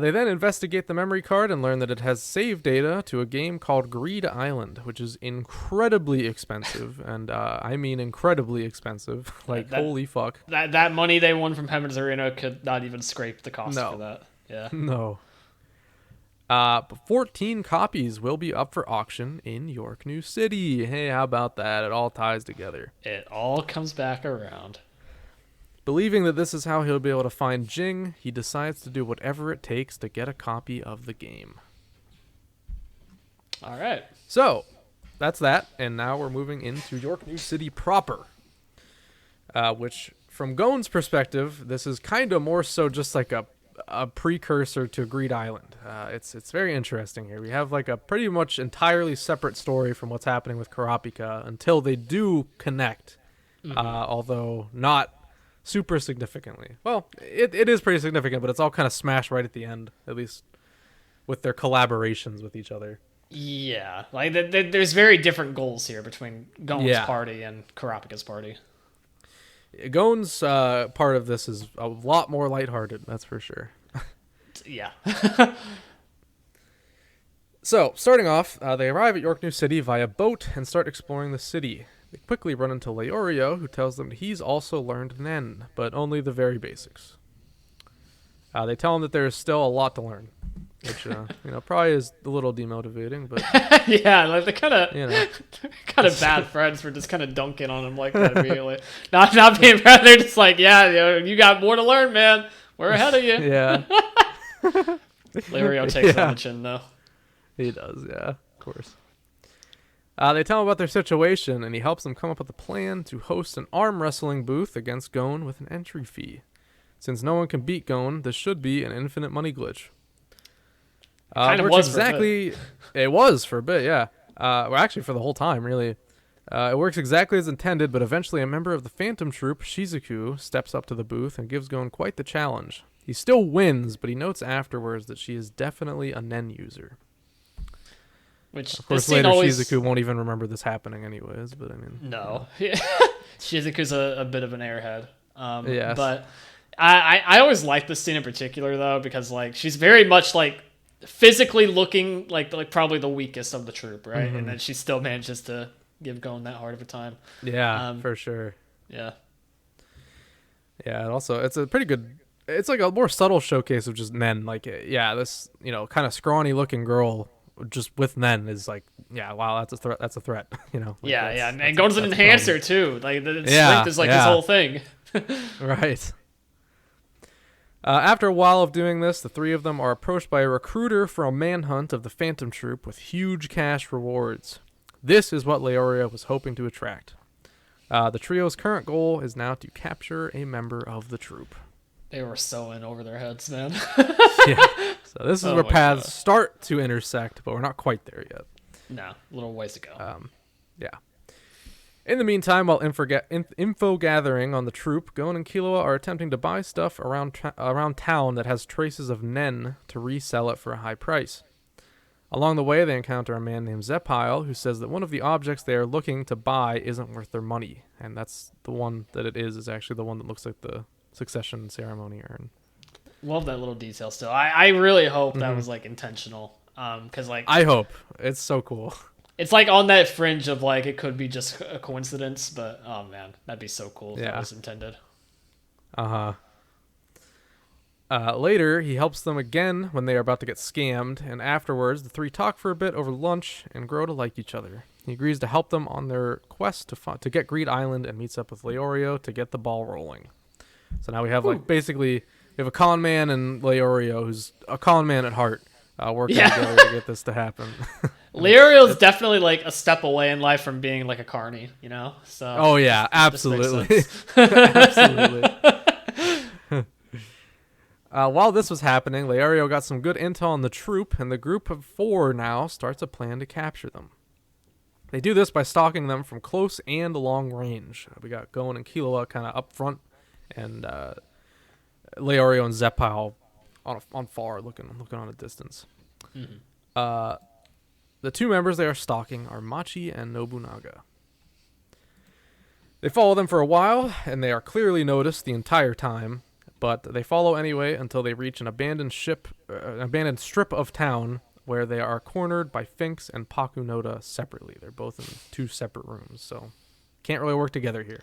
They then investigate the memory card and learn that it has save data to a game called Greed Island, which is incredibly expensive, and I mean incredibly expensive. Like, holy fuck. That money they won from Heaven's Arena could not even scrape the cost for that. Yeah. No. 14 copies will be up for auction in Yorknew City. Hey, how about that? It all ties together. It all comes back around. Believing that this is how he'll be able to find Jing, he decides to do whatever it takes to get a copy of the game. All right. So, that's that, and now we're moving into Yorknew City proper. Which, from Gon's perspective, this is kind of more so just like a precursor to Greed Island. It's very interesting here. We have like a pretty much entirely separate story from what's happening with Kurapika until they do connect, although not super significantly. Well, it is pretty significant, but it's all kind of smashed right at the end, at least with their collaborations with each other. Yeah, like there's very different goals here between Gon's party and Kurapika's party. Gon's part of this is a lot more lighthearted, that's for sure. Yeah. So, starting off, they arrive at Yorknew City via boat and start exploring the city. They quickly run into Leorio, who tells them that he's also learned Nen, but only the very basics. They tell him that there is still a lot to learn, which probably is a little demotivating, but yeah, like they're kind of bad friends for just kind of dunking on him like that immediately. Not being bad, they're just like, yeah, you got more to learn, man. We're ahead of you. Yeah. Leorio takes on the chin though. He does, yeah, of course. They tell him about their situation, and he helps them come up with a plan to host an arm wrestling booth against Gon with an entry fee. Since no one can beat Gon, this should be an infinite money glitch. Kind of was exactly. For a bit. It was for a bit, yeah. Well, actually, for the whole time, really. It works exactly as intended, but eventually a member of the Phantom Troop, Shizuku, steps up to the booth and gives Gon quite the challenge. He still wins, but he notes afterwards that she is definitely a Nen user. Which, of course, later Shizuku won't even remember this happening anyways, but I mean... No. Shizuku's a bit of an airhead. Yes. But I always like this scene in particular, though, because like she's very much like physically looking like probably the weakest of the troop, right? Mm-hmm. And then she still manages to give Gon that hard of a time. Yeah, for sure. Yeah. Yeah, and also it's a pretty good... It's like a more subtle showcase of just Nen. Like, yeah, this, kind of scrawny looking girl... just with Nen is like, yeah, wow, that's a threat. That's a threat, Like yeah, and Gon's an enhancer too. Like the strength is like his whole thing. Right. After a while of doing this, the three of them are approached by a recruiter for a manhunt of the Phantom Troop with huge cash rewards. This is what Leorio was hoping to attract. The trio's current goal is now to capture a member of the troop. They were so in over their heads, man. Yeah. So this is where paths start to intersect, but we're not quite there yet. No, a little ways to go. Yeah. In the meantime, while info gathering on the troop, Gon and Killua are attempting to buy stuff around town that has traces of Nen to resell it for a high price. Along the way, they encounter a man named Zepile who says that one of the objects they are looking to buy isn't worth their money, and that's the one that it is actually the one that looks like the succession ceremony urn. Love that little detail still. I really hope that was like intentional. Cause like I hope. It's so cool. It's like on that fringe of like it could be just a coincidence, but oh man, that'd be so cool if that was intended. Later, he helps them again when they are about to get scammed, and afterwards, the three talk for a bit over lunch and grow to like each other. He agrees to help them on their quest to get Greed Island and meets up with Leorio to get the ball rolling. So now we have basically we have a con man and Leorio, who's a con man at heart, working together to get this to happen. Leorio's definitely like a step away in life from being like a carny, you know? So oh yeah, absolutely. Absolutely. While this was happening, Leorio got some good intel on the troop, and the group of 4 now starts a plan to capture them. They do this by stalking them from close and long range. We got Gon and Killua kind of up front, and Leorio and Zepile on far, looking on a distance. Mm-hmm. The 2 members they are stalking are Machi and Nobunaga. They follow them for a while, and they are clearly noticed the entire time, but they follow anyway until they reach an abandoned strip of town where they are cornered by Finks and Pakunoda separately. They're both in 2 separate rooms, so can't really work together here.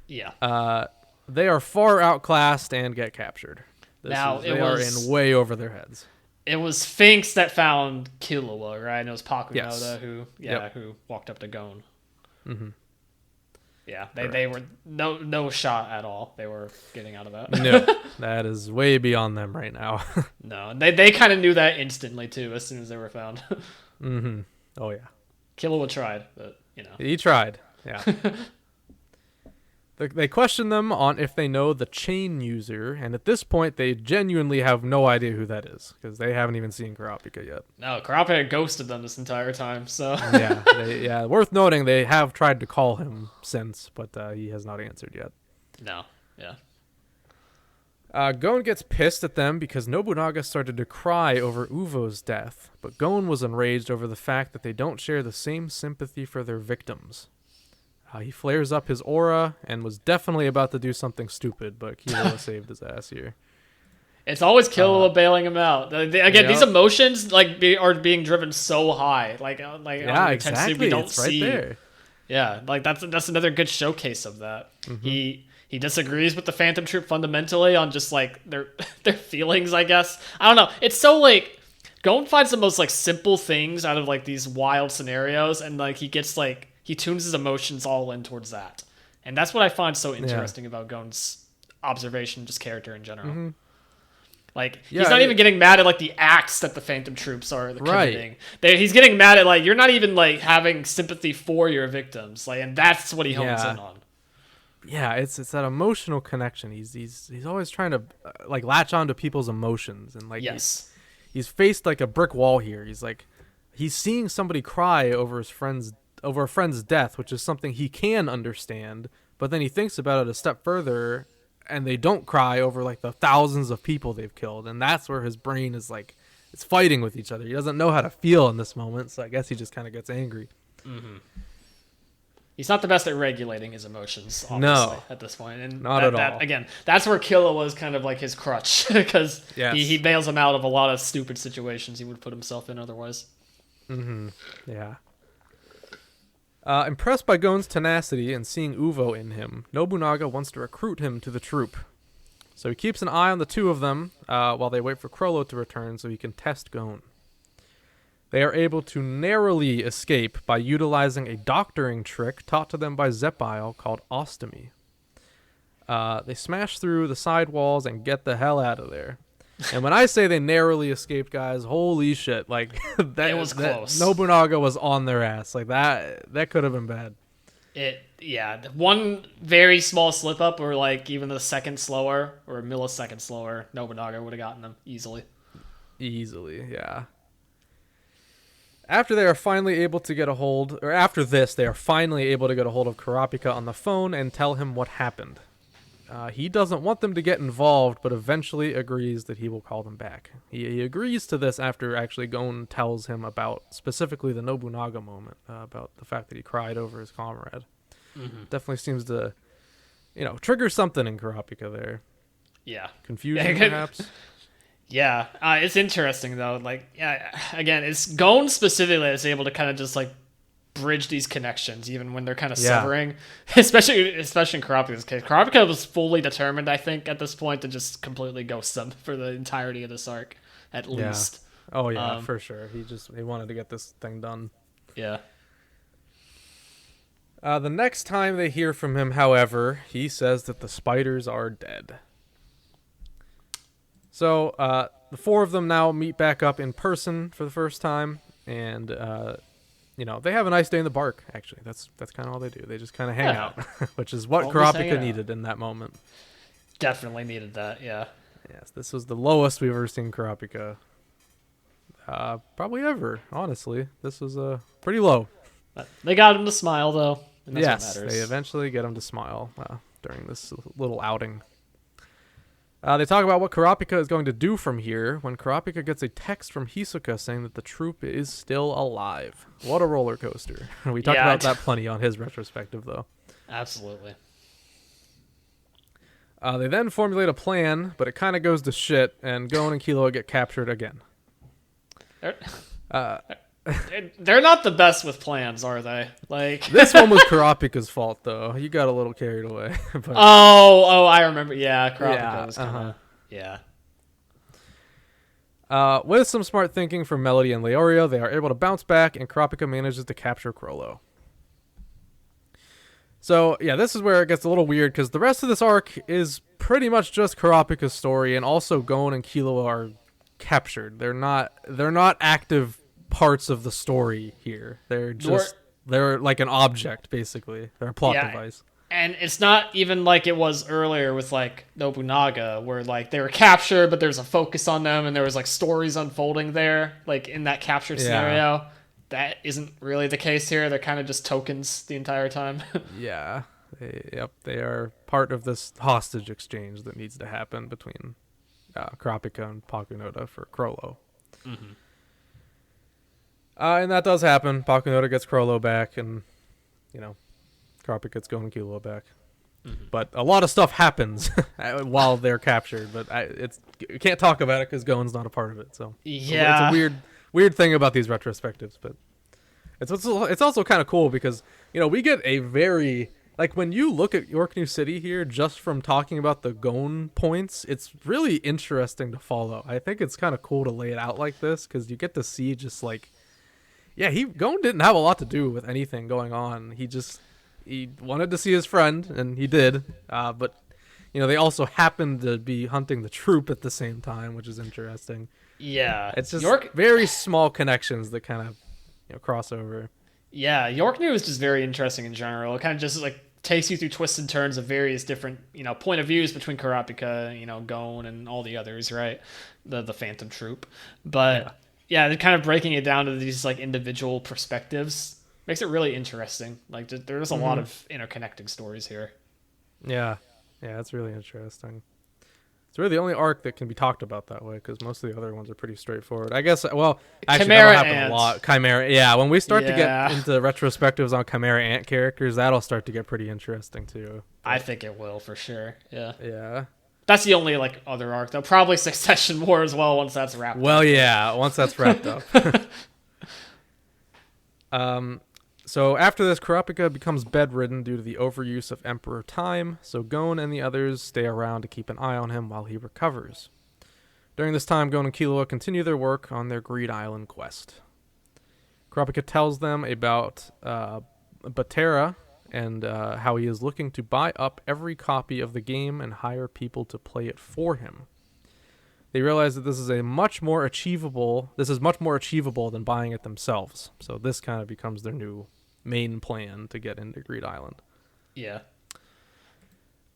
Yeah. They are far outclassed and get captured. They are in way over their heads. It was Finks that found Killua, right? And it was Pakunoda Yes. who walked up to Gon. Mm-hmm. Yeah, they were no shot at all. They were getting out of that. No, that is way beyond them right now. No, they kind of knew that instantly too, as soon as they were found. Mm-hmm. Oh yeah. Killua tried, but you know. He tried. Yeah. They question them on if they know the chain user, and at this point they genuinely have no idea who that is because they haven't even seen Kurapika yet. No, Kurapika ghosted them this entire time. So yeah. Worth noting, they have tried to call him since, but he has not answered yet. No, yeah. Gon gets pissed at them because Nobunaga started to cry over Uvo's death, but Gon was enraged over the fact that they don't share the same sympathy for their victims. He flares up his aura and was definitely about to do something stupid, but Killua saved his ass here. It's always Killua bailing him out. These emotions are being driven so high, yeah, exactly. We don't it's see. Right there. Yeah, like that's another good showcase of that. Mm-hmm. He disagrees with the Phantom Troop fundamentally on just like their feelings, I guess. I don't know. It's so like Gon finds the most like simple things out of like these wild scenarios, and like he gets like. He tunes his emotions all in towards that. And that's what I find so interesting about Gon's observation, just character in general. Mm-hmm. Like, he's not even getting mad at, like, the acts that the Phantom Troops are committing. He's getting mad at, like, you're not even, like, having sympathy for your victims. Like, and that's what he hones in on. Yeah, it's that emotional connection. He's always trying to, like, latch on to people's emotions. And, like, he's faced, like, a brick wall here. He's seeing somebody cry over a friend's death, which is something he can understand, but then he thinks about it a step further and they don't cry over like the thousands of people they've killed, and that's where his brain is like it's fighting with each other. He doesn't know how to feel in this moment, so I guess he just kind of gets angry. Mm-hmm. He's not the best at regulating his emotions, obviously, at this point. And not at all. Again, that's where Killua was kind of like his crutch, because he bails him out of a lot of stupid situations he would put himself in otherwise. Mm-hmm. Yeah. Impressed by Gon's tenacity and seeing Uvo in him, Nobunaga wants to recruit him to the troop. So he keeps an eye on the 2 of them while they wait for Chrollo to return so he can test Gon. They are able to narrowly escape by utilizing a doctoring trick taught to them by Zepile called ostomy. They smash through the side walls and get the hell out of there. And when I say they narrowly escaped, guys, holy shit! Like it was close. Nobunaga was on their ass. Like that could have been bad. One very small slip up, or like even a second slower or a millisecond slower, Nobunaga would have gotten them easily. Easily, yeah. After this, they are finally able to get a hold of Kurapika on the phone and tell him what happened. He doesn't want them to get involved, but eventually agrees that he will call them back. He agrees to this after actually Gon tells him about specifically the Nobunaga moment, about the fact that he cried over his comrade. Mm-hmm. Definitely seems to, trigger something in Kurapika there. Yeah. Confusion, perhaps? Yeah. It's interesting, though. Like, again, it's Gon specifically that's able to kind of just, like, bridge these connections even when they're kind of severing, especially in Kurapika's case. Kurapika was fully determined, I think, at this point to just completely ghost them for the entirety of this arc, at least. Oh yeah, for sure. He wanted to get this thing done. Yeah. The next time they hear from him, however, he says that the spiders are dead. So the four of them now meet back up in person for the first time, and they have a nice day in the bark. Actually, that's kind of all they do. They just kind of hang out, which is what Always hanging Kurapika out. needed in that moment. Definitely needed that. Yeah. Yes, this was the lowest we've ever seen Kurapika. Probably ever, honestly. This was pretty low. But they got him to smile though. And that's Yes, what matters. they eventually get him to smile during this little outing. They talk about what Kurapika is going to do from here when Kurapika gets a text from Hisoka saying that the troop is still alive. What a roller coaster. We talked about that plenty on his retrospective, though. Absolutely. They then formulate a plan, but it kind of goes to shit, and Gon and Killua get captured again. They're not the best with plans, are they? Like This one was Kurapika's fault, though. He got a little carried away. But, oh, I remember. Yeah, Kurapika was kind of yeah. with some smart thinking from Melody and Leorio, they are able to bounce back, and Kurapika manages to capture Chrollo. So, yeah, this is where it gets a little weird, because the rest of this arc is pretty much just Kurapika's story, and also Gon and Killua are captured. They're not active parts of the story here. They're like an object, basically. They're a plot device. And it's not even like it was earlier with like Nobunaga, where like they were captured, but there's a focus on them, and there was like stories unfolding there, like in that captured scenario. That isn't really the case here. They're kind of just tokens the entire time. Yeah. They are part of this hostage exchange that needs to happen between Kurapika and Pakunoda for Chrollo. Mm-hmm. And that does happen. Pakunoda gets Chrollo back, and, Kurapika gets Gon and Killua back. Mm-hmm. But a lot of stuff happens while they're captured, but you can't talk about it because Gon's not a part of it. So yeah, it's a weird thing about these retrospectives, but it's also kind of cool because we get a very, like, when you look at Yorknew City here just from talking about the Gon points, it's really interesting to follow. I think it's kind of cool to lay it out like this because you get to see just like, Gon didn't have a lot to do with anything going on. He wanted to see his friend, and he did, but they also happened to be hunting the troop at the same time, which is interesting. Yeah, it's just very small connections that kind of cross over. Yeah, Yorknew is just very interesting in general. It kind of just like takes you through twists and turns of various different point of views between Kurapika, Gon, and all the others, right? The Phantom Troop, but yeah, they're kind of breaking it down to these like individual perspectives. Makes it really interesting. Like there's a lot of interconnecting stories here. Yeah, it's really interesting. It's really the only arc that can be talked about that way because most of the other ones are pretty straightforward. I guess. Well, actually, Chimera that'll happen a lot. Chimera. Yeah, when we start to get into retrospectives on Chimera Ant characters, that'll start to get pretty interesting too. But, I think it will for sure. Yeah. Yeah. That's the only like other arc though. Probably Succession War as well once that's wrapped up. Well, yeah, once that's wrapped up. So after this, Kurapika becomes bedridden due to the overuse of Emperor Time, so Gon and the others stay around to keep an eye on him while he recovers. During this time, Gon and Killua continue their work on their Greed Island quest. Kurapika tells them about Batera and how he is looking to buy up every copy of the game and hire people to play it for him. They realize that this is much more achievable than buying it themselves. So this kind of becomes their new main plan to get into Greed Island. Yeah.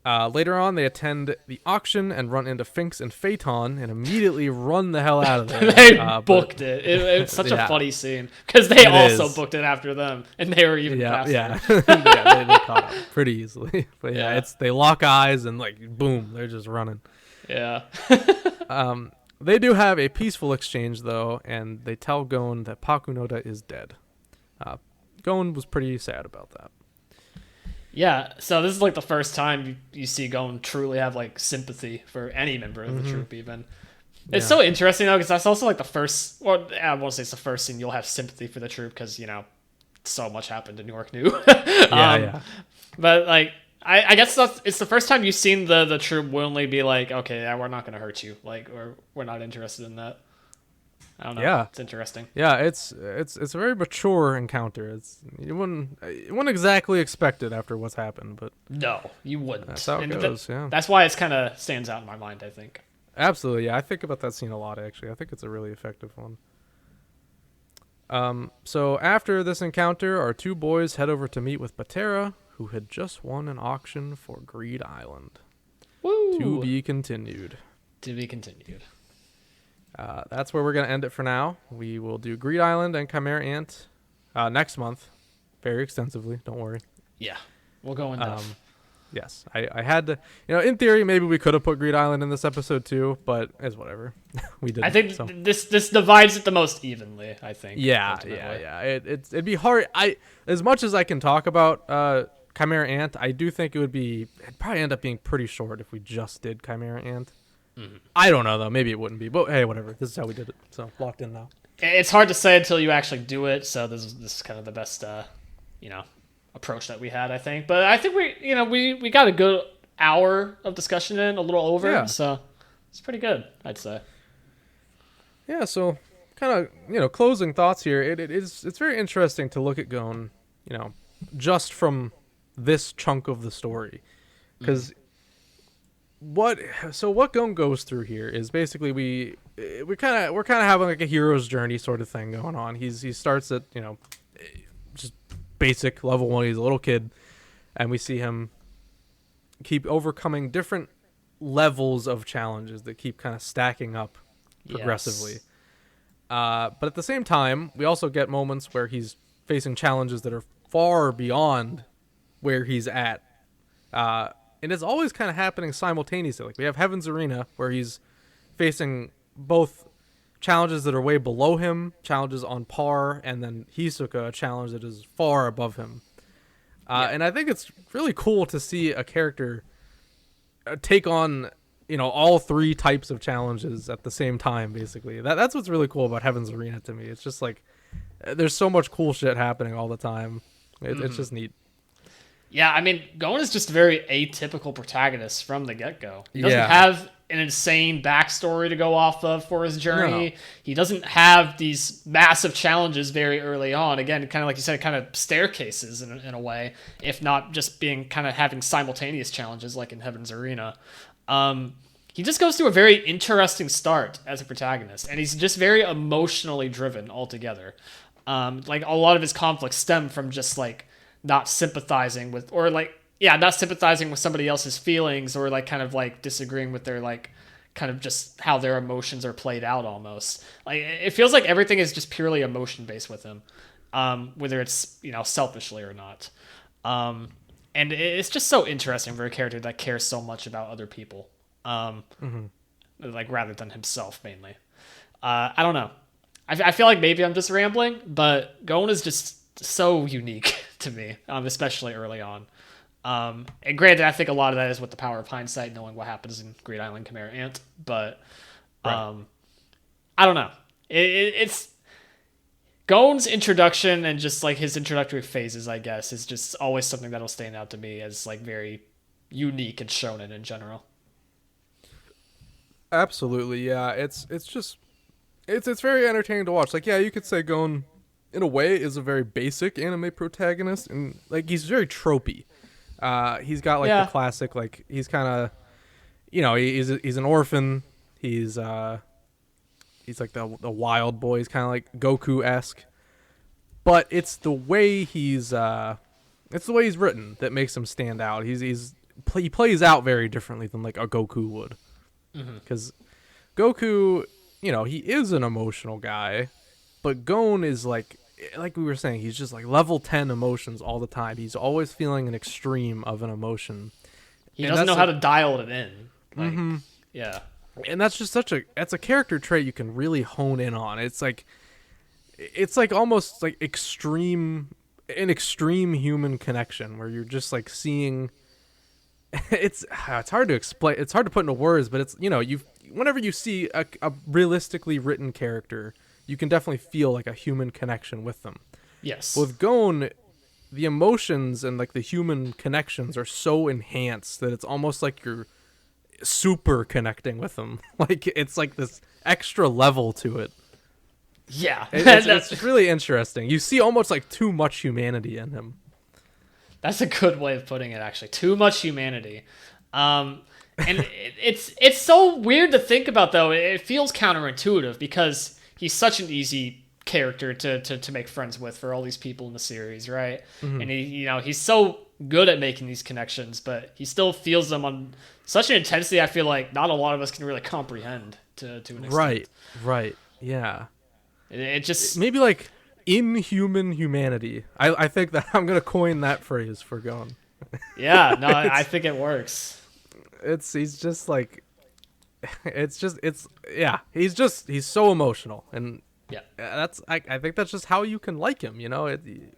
Later on, they attend the auction and run into Finks and Phaeton and immediately run the hell out of there. They booked it. It's such a funny scene because they also booked it after them, and they were even faster. Yeah, they caught up pretty easily. But they lock eyes and like boom, they're just running. Yeah. They do have a peaceful exchange though, and they tell Gon that Pakunoda is dead. Gon was pretty sad about that. Yeah, so this is like the first time you see Gon truly have like sympathy for any member of the troop even. It's so interesting though because that's also like the first, well, I won't say it's the first scene you'll have sympathy for the troop because so much happened in Yorknew. Yeah. But like I guess it's the first time you've seen the troop willingly be like, okay, we're not going to hurt you, like, or we're not interested in that. I don't know. Yeah. It's interesting. Yeah, it's a very mature encounter. You wouldn't exactly expect it after what's happened, but No, you wouldn't. that's how it goes. Yeah, That's why it's kind of stands out in my mind, I think. absolutely. Yeah, I think about that scene a lot. Actually, I think it's a really effective one. So after this encounter, our two boys head over to meet with Patera, who had just won an auction for Greed Island. Woo! To be continued. To be continued. That's where we're going to end it for now. We will do Greed Island and Chimera Ant next month, very extensively. Don't worry. Yeah, we'll go in depth. Yes, I had to. In theory, maybe we could have put Greed Island in this episode too, but it's whatever. We didn't. I think so. this divides it the most evenly. I think. Yeah, ultimately. yeah. It'd be hard. As much as I can talk about Chimera Ant, I do think it'd probably end up being pretty short if we just did Chimera Ant. Mm-hmm. I don't know though. Maybe it wouldn't be, but hey, whatever. This is how we did it. So locked in now. It's hard to say until you actually do it. So this is kind of the best, approach that we had, I think. But I think we got a good hour of discussion in, a little over. Yeah. So it's pretty good, I'd say. Yeah. So kind of closing thoughts here. It's very interesting to look at Gon, just from this chunk of the story, because. What Gon goes through here is basically we're kind of having like a hero's journey sort of thing going on. He starts at just basic level 1. He's a little kid, and we see him keep overcoming different levels of challenges that keep kind of stacking up progressively. Yes. But at the same time, we also get moments where he's facing challenges that are far beyond where he's at. And it's always kind of happening simultaneously. Like we have Heaven's Arena, where he's facing both challenges that are way below him, challenges on par, and then Hisoka, a challenge that is far above him. And I think it's really cool to see a character take on, all three types of challenges at the same time, basically. That's what's really cool about Heaven's Arena to me. It's just like, there's so much cool shit happening all the time. It's just neat. Yeah, I mean, Gon is just a very atypical protagonist from the get-go. He doesn't have an insane backstory to go off of for his journey. No. He doesn't have these massive challenges very early on. Again, kind of like you said, kind of staircases in a way, if not just being kind of having simultaneous challenges like in Heaven's Arena. He just goes through a very interesting start as a protagonist, and he's just very emotionally driven altogether. Like a lot of his conflicts stem from just like not sympathizing with, or not sympathizing with somebody else's feelings, or like kind of like disagreeing with their like kind of just how their emotions are played out almost. Like it feels like everything is just purely emotion based with him, whether it's selfishly or not. And it's just so interesting for a character that cares so much about other people, like rather than himself mainly. I don't know. I feel like maybe I'm just rambling, but Gon is just so unique to me, especially early on. And granted, I think a lot of that is with the power of hindsight, knowing what happens in Greed Island Chimera Ant. But I don't know. It's Gon's introduction and just like his introductory phases, I guess, is just always something that'll stand out to me as like very unique and shonen in general. Absolutely, yeah. It's very entertaining to watch. Like, yeah, you could say Gon, in a way, is a very basic anime protagonist, and like he's very tropey. He's got like the classic, like he's kind of, he's an orphan. He's like the wild boy. He's kind of like Goku-esque, but it's the way he's written that makes him stand out. He plays out very differently than like a Goku would, because Goku, he is an emotional guy, but Gon is like we were saying, he's just like level 10 emotions all the time. He's always feeling an extreme of an emotion. He doesn't know how to dial it in. Like, yeah. And that's just that's a character trait you can really hone in on. It's like almost like an extreme human connection where you're just like seeing, it's hard to explain. It's hard to put into words, but it's, whenever you see a realistically written character, you can definitely feel like a human connection with them. Yes. With Gon, the emotions and like the human connections are so enhanced that it's almost like you're super connecting with them. Like it's like this extra level to it. Yeah. It's really interesting. You see almost like too much humanity in him. That's a good way of putting it, actually. Too much humanity. And it's so weird to think about, though. It feels counterintuitive because he's such an easy character to make friends with for all these people in the series, right? Mm-hmm. And he's so good at making these connections, but he still feels them on such an intensity. I feel like not a lot of us can really comprehend to an extent. Right. Yeah. It just maybe like inhuman humanity. I think that I'm gonna coin that phrase for Gon. yeah. No, I think it works. He's just like he's so emotional, and Yeah. I think that's just how you can like him,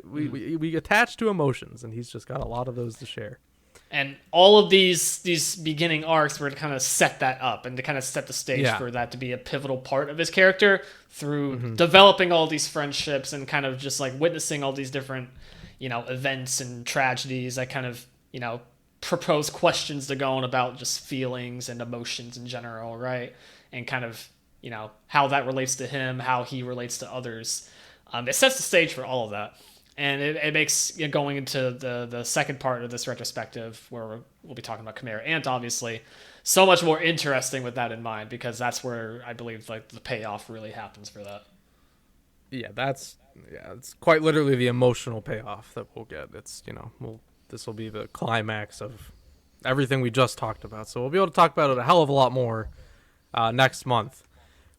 we attach to emotions, and he's just got a lot of those to share. And all of these beginning arcs were to kind of set that up and to kind of set the stage for that to be a pivotal part of his character through developing all these friendships and kind of just like witnessing all these different, events and tragedies that kind of, propose questions to go on about just feelings and emotions in general, right? And kind of, how that relates to him, how he relates to others. It sets the stage for all of that. And it makes going into the second part of this retrospective, where we'll be talking about Chimera Ant, obviously, so much more interesting with that in mind, because that's where I believe like the payoff really happens for that. It's quite literally the emotional payoff that we'll get. This will be the climax of everything we just talked about. So we'll be able to talk about it a hell of a lot more next month.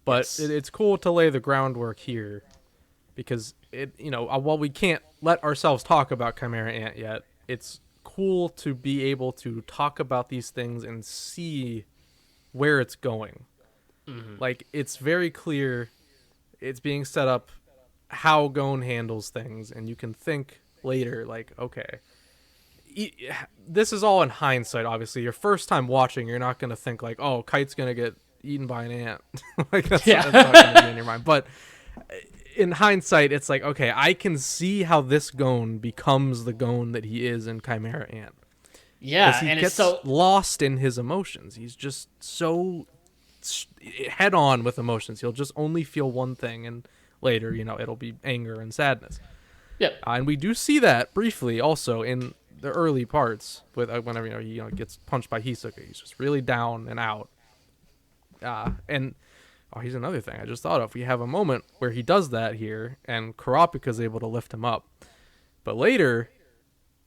But Yes. it's cool to lay the groundwork here, because while we can't let ourselves talk about Chimera Ant yet, it's cool to be able to talk about these things and see where it's going. Mm-hmm. Like, it's very clear it's being set up how Gon handles things, and you can think later, like, okay, this is all in hindsight, obviously. Your first time watching, you're not going to think like, oh, Kite's going to get eaten by an ant. Like, that's not going to be in your mind. But in hindsight, it's like, okay, I can see how this Gon becomes the Gon that he is in Chimera Ant. Yeah, he and gets it's so lost in his emotions. He's just so head on with emotions. He'll just only feel one thing, and later, it'll be anger and sadness. Yeah, and we do see that briefly also in the early parts with whenever he gets punched by Hisoka. He's just really down and out. Here's another thing I just thought of. We have a moment where he does that here, and Kurapika's able to lift him up. But later,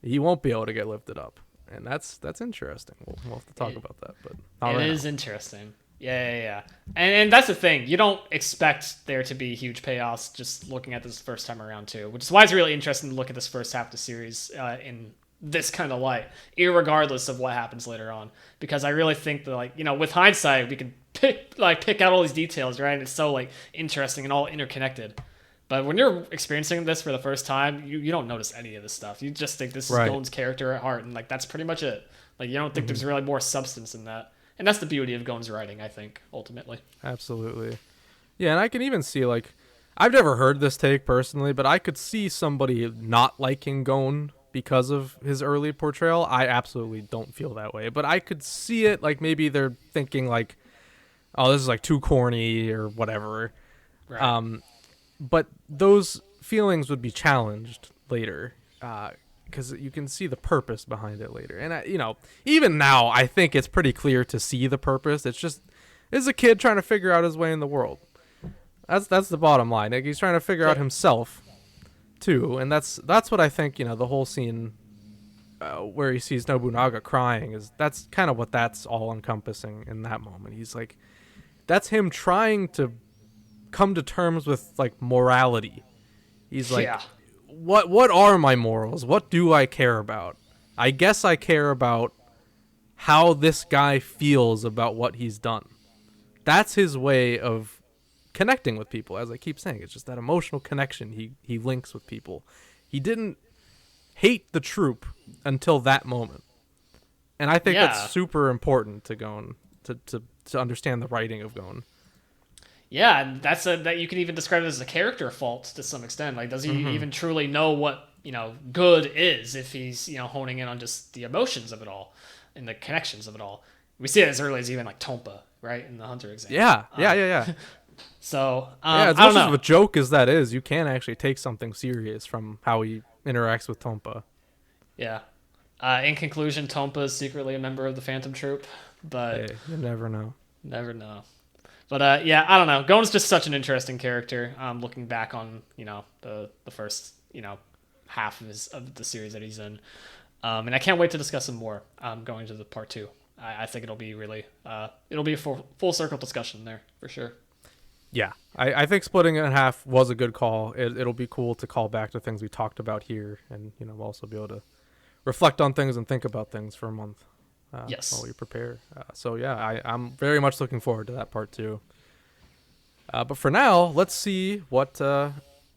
he won't be able to get lifted up. And that's interesting. We'll have to talk about that. But it is interesting. Yeah. And that's the thing. You don't expect there to be huge payoffs just looking at this first time around, too. Which is why it's really interesting to look at this first half of the series in this kind of light, irregardless of what happens later on. Because I really think that, with hindsight, we can pick out all these details, right? And it's so interesting and all interconnected. But when you're experiencing this for the first time, you don't notice any of this stuff. You just think this is Gon's character at heart, and that's pretty much it. You don't think there's really more substance in that. And that's the beauty of Gon's writing, I think, ultimately. Absolutely. Yeah, and I can even see I've never heard this take personally, but I could see somebody not liking Gon because of his early portrayal. I absolutely don't feel that way, but I could see it maybe they're thinking oh, this is too corny or whatever. Right. But those feelings would be challenged later, because you can see the purpose behind it later. And even now, I think it's pretty clear to see the purpose. It's just, it's a kid trying to figure out his way in the world. That's the bottom line. He's trying to figure out himself too, and that's what I think. The whole scene where he sees Nobunaga crying that's kind of what that's all encompassing in that moment. He's that's him trying to come to terms with morality. He's what are my morals? What do I care about? I guess I care about how this guy feels about what he's done. That's his way of connecting with people. As I keep saying, it's just that emotional connection he links with people. He didn't hate the troop until that moment. And I think that's super important to Gon, to understand the writing of Gon. Yeah, and that you can even describe it as a character fault to some extent. Does he even truly know what good is if he's honing in on just the emotions of it all and the connections of it all? We see it as early as even Tompa, right, in the Hunter example. Yeah. So Yeah, as I don't much as of know. a joke as that is, you can actually take something serious from how he interacts with Tompa. Yeah. In conclusion, Tompa is secretly a member of the Phantom Troop, but Hey, you never know. never know. But yeah, I don't know. Gon's just such an interesting character. Looking back on the first half of the series that he's in, and I can't wait to discuss him more. Going to the part two, I think it'll be really it'll be a full circle discussion there for sure. Yeah, I think splitting it in half was a good call. It'll be cool to call back to things we talked about here, and also be able to reflect on things and think about things for a month. Yes. While we prepare. So yeah, I'm very much looking forward to that part too. But for now, let's see what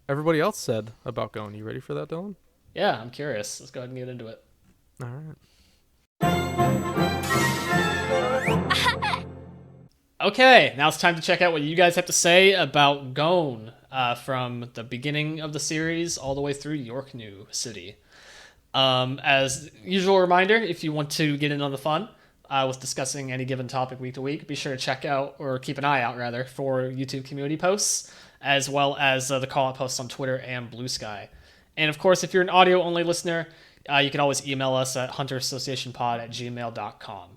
everybody else said about Gon. You ready for that, Dylan? Yeah, I'm curious. Let's go ahead and get into it. All right. Okay, now it's time to check out what you guys have to say about Gon from the beginning of the series all the way through Yorknew City. As usual reminder, if you want to get in on the fun with discussing any given topic week to week, be sure to check out, or keep an eye out rather, for YouTube community posts, as well as the call-out posts on Twitter and Bluesky. And of course, if you're an audio-only listener, you can always email us at hunterassociationpod@gmail.com.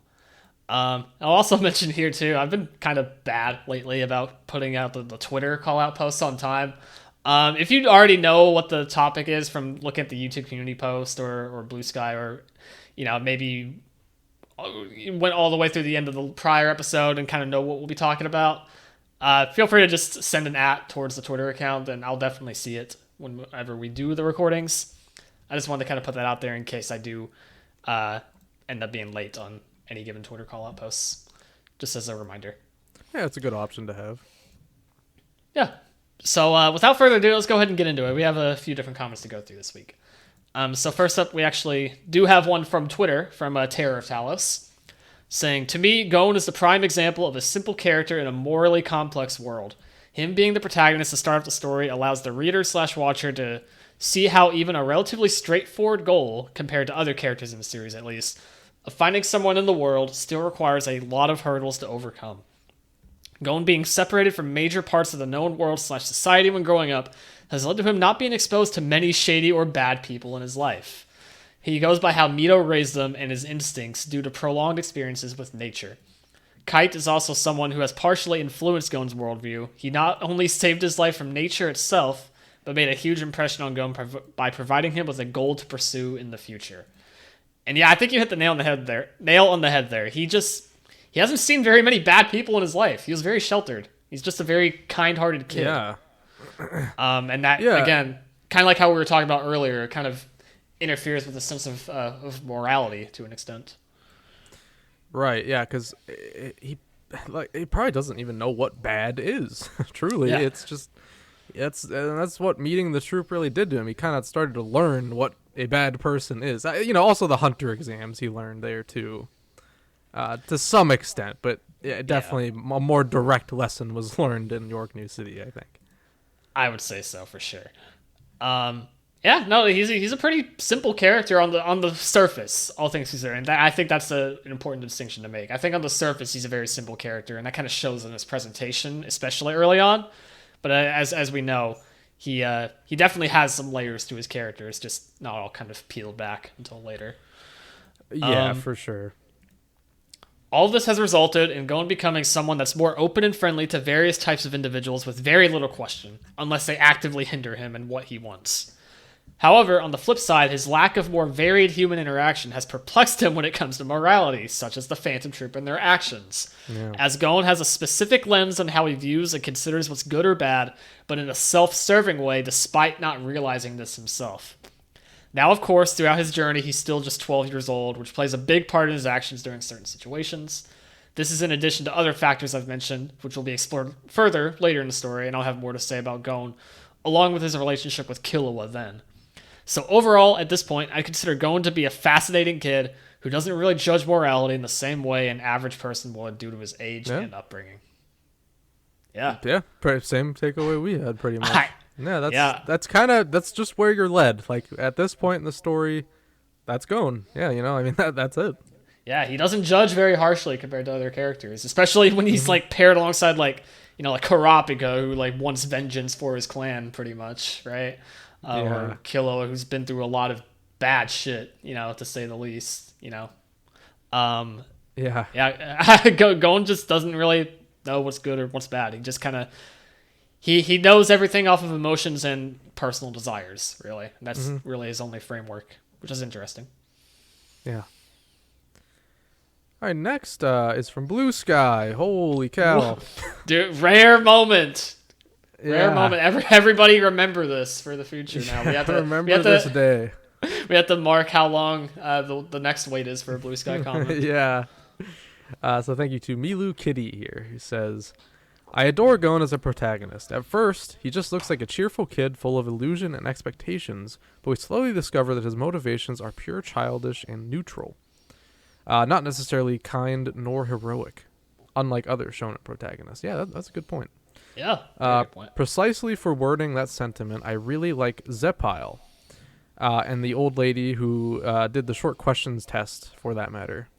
I'll also mention here too, I've been kind of bad lately about putting out the Twitter call-out posts on time. If you already know what the topic is from looking at the YouTube community post or Bluesky, or maybe you went all the way through the end of the prior episode and kind of know what we'll be talking about, feel free to just send an @ towards the Twitter account, and I'll definitely see it whenever we do the recordings. I just wanted to kind of put that out there in case I do end up being late on any given Twitter call-out posts, just as a reminder. Yeah, it's a good option to have. Yeah. So without further ado, let's go ahead and get into it. We have a few different comments to go through this week. So first up, we actually do have one from Twitter, from Terror of Talos, saying, "To me, Gon is the prime example of a simple character in a morally complex world. Him being the protagonist to start off the story allows the reader/watcher to see how even a relatively straightforward goal, compared to other characters in the series at least, of finding someone in the world still requires a lot of hurdles to overcome. Gon being separated from major parts of the known world/society when growing up has led to him not being exposed to many shady or bad people in his life. He goes by how Mito raised them and his instincts due to prolonged experiences with nature. Kaige is also someone who has partially influenced Gon's worldview. He not only saved his life from nature itself, but made a huge impression on Gon by providing him with a goal to pursue in the future." And yeah, I think you hit the nail on the head there. He hasn't seen very many bad people in his life. He was very sheltered. He's just a very kind-hearted kid. Yeah. And that, again, kind of like how we were talking about earlier, kind of interferes with a sense of morality to an extent. Right, yeah, because he probably doesn't even know what bad is. Truly, Yeah. that's what meeting the troop really did to him. He kind of started to learn what a bad person is. Also the hunter exams he learned there too, to some extent. But yeah, definitely a more direct lesson was learned in Yorknew City, I think. I would say so for sure. Yeah, no, he's a pretty simple character on the surface, all things considered. And I think that's an important distinction to make. I think on the surface he's a very simple character, and that kind of shows in his presentation, especially early on. But as we know, he definitely has some layers to his character. It's just not all kind of peeled back until later. Yeah, for sure. All of this has resulted in Gon becoming someone that's more open and friendly to various types of individuals with very little question, unless they actively hinder him in what he wants. However, on the flip side, his lack of more varied human interaction has perplexed him when it comes to morality, such as the Phantom Troop and their actions. Yeah. As Gon has a specific lens on how he views and considers what's good or bad, but in a self-serving way despite not realizing this himself. Now, of course, throughout his journey, he's still just 12 years old, which plays a big part in his actions during certain situations. This is in addition to other factors I've mentioned, which will be explored further later in the story, and I'll have more to say about Gon, along with his relationship with Killua then. So overall, at this point, I consider Gon to be a fascinating kid who doesn't really judge morality in the same way an average person would due to his age and upbringing. Yeah. Yeah, same takeaway we had pretty much. That's just where you're led. Like at this point in the story, that's Gon. Yeah, that's it. Yeah, he doesn't judge very harshly compared to other characters, especially when he's like paired alongside like like Kurapika, who like wants vengeance for his clan, pretty much, right? Or Killua, who's been through a lot of bad shit, to say the least. Yeah. Gon just doesn't really know what's good or what's bad. He just kind of he knows everything off of emotions and personal desires, really. And that's really his only framework, which is interesting. Yeah. All right, next is from Bluesky. Holy cow. Dude, rare moment. Rare moment. Everybody remember this for the future now. We have to remember this day. We have to mark how long the next wait is for a Bluesky comment. Yeah. So thank you to Milu Kitty here, who says, I adore Gon as a protagonist. At first, he just looks like a cheerful kid full of illusion and expectations, but we slowly discover that his motivations are pure childish and neutral. Not necessarily kind nor heroic, unlike other shonen protagonists. Yeah, that's a good point. Yeah, good point. Precisely for wording that sentiment, I really like Zepile, and the old lady who did the short questions test, for that matter.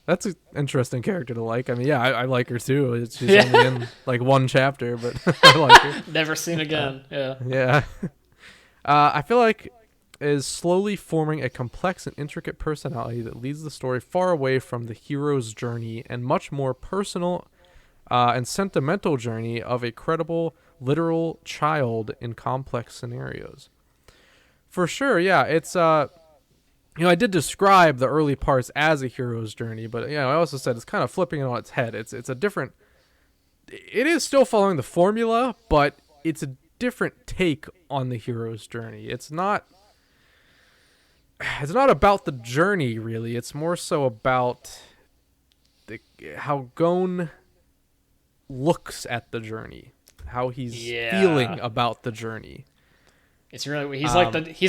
That's an interesting character to like. I mean, yeah, I like her too. She's only in like one chapter, but I like her. Never seen again. Yeah. I feel like is slowly forming a complex and intricate personality that leads the story far away from the hero's journey and much more personal and sentimental journey of a credible, literal child in complex scenarios. For sure, yeah, it's I did describe the early parts as a hero's journey, but I also said it's kind of flipping it on its head. It's a different. It is still following the formula, but it's a different take on the hero's journey. It's not about the journey, really. It's more so about how Gon looks at the journey, how he's feeling about the journey. It's really he's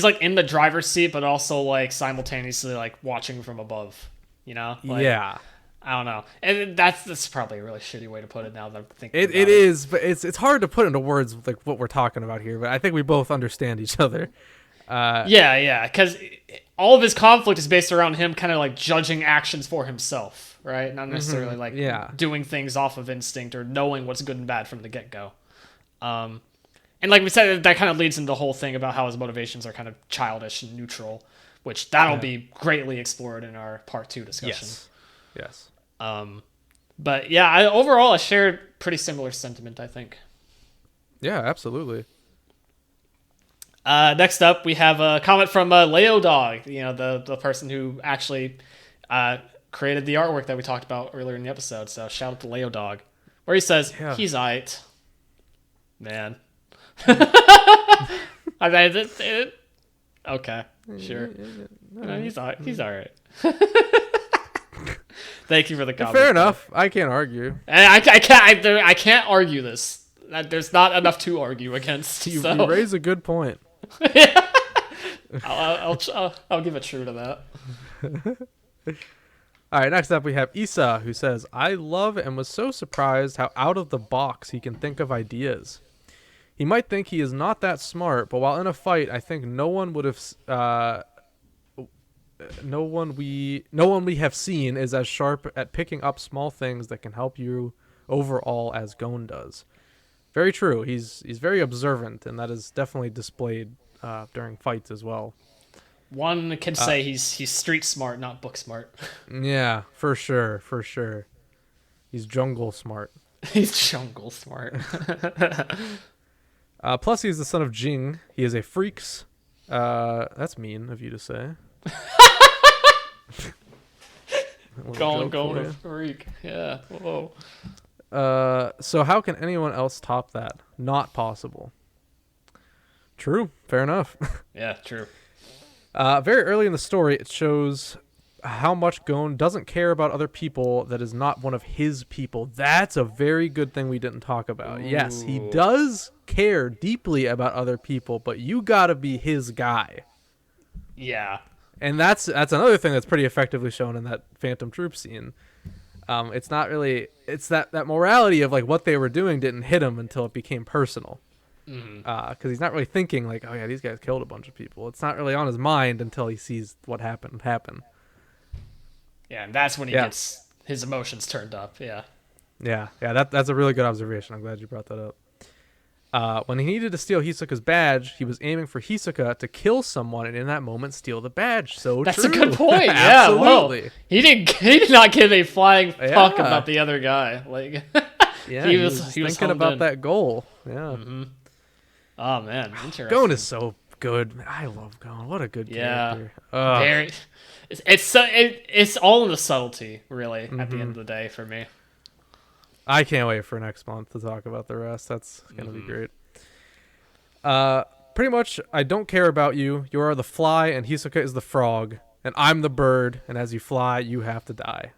like in the driver's seat, but also like simultaneously like watching from above. Yeah. I don't know, and that's probably a really shitty way to put it. Now that I'm thinking, it is, but it's hard to put into words like what we're talking about here. But I think we both understand each other. Because all of his conflict is based around him kind of like judging actions for himself, right? Not necessarily doing things off of instinct or knowing what's good and bad from the get-go. And like we said, that kind of leads into the whole thing about how his motivations are kind of childish and neutral, which that'll be greatly explored in our part 2 discussion. Yes. But yeah, overall I shared pretty similar sentiment, I think. Yeah, absolutely. Next up, we have a comment from Leo Dog, the person who actually created the artwork that we talked about earlier in the episode. So shout out to Leo Dog, where he says, he's aight. Man. I mean, okay, sure. He's all right. Thank you for the comment. Fair enough. I can't argue. And I can't argue this. There's not enough to argue against. You raise a good point. I'll give it true to that. All right, next up we have Issa, who says, I love and was so surprised how out of the box he can think of ideas. He might think he is not that smart, but while in a fight, I think no one we have seen is as sharp at picking up small things that can help you overall as Gon does. Very true. He's very observant, and that is definitely displayed during fights as well. One can say he's street smart, not book smart. Yeah, for sure. He's jungle smart. He's jungle smart. Plus, he's the son of Jing. He is a Freecss. That's mean of you to say. Going a freak. Yeah. Whoa. So how can anyone else top that? Not possible. True. Fair enough. Yeah, true. Very early in the story, it shows how much Gon doesn't care about other people that is not one of his people. That's a very good thing we didn't talk about. Ooh. Yes, he does care deeply about other people, but you gotta be his guy. Yeah. And that's another thing that's pretty effectively shown in that Phantom Troop scene. It's not really... It's that morality of like what they were doing didn't hit him until it became personal. Because he's not really thinking like, oh yeah, these guys killed a bunch of people. It's not really on his mind until he sees what happened happen. Yeah, and that's when he gets his emotions turned up. Yeah. Yeah, that's a really good observation. I'm glad you brought that up. When he needed to steal Hisoka's badge, he was aiming for Hisoka to kill someone, and in that moment steal the badge. So That's true. a good point. Yeah, Absolutely. whoa. He did not give a flying fuck Yeah. about the other guy. Like, Yeah, he was thinking about in. that goal. Yeah. Mm-hmm. Oh man, interesting. Gon is so good. I love Gon. What a good character. Very. It's all in the subtlety, really. At the end of the day, for me. I can't wait for next month to talk about the rest. That's gonna be great. Pretty much, I don't care about you. You are the fly, and Hisoka is the frog, and I'm the bird. And as you fly, you have to die.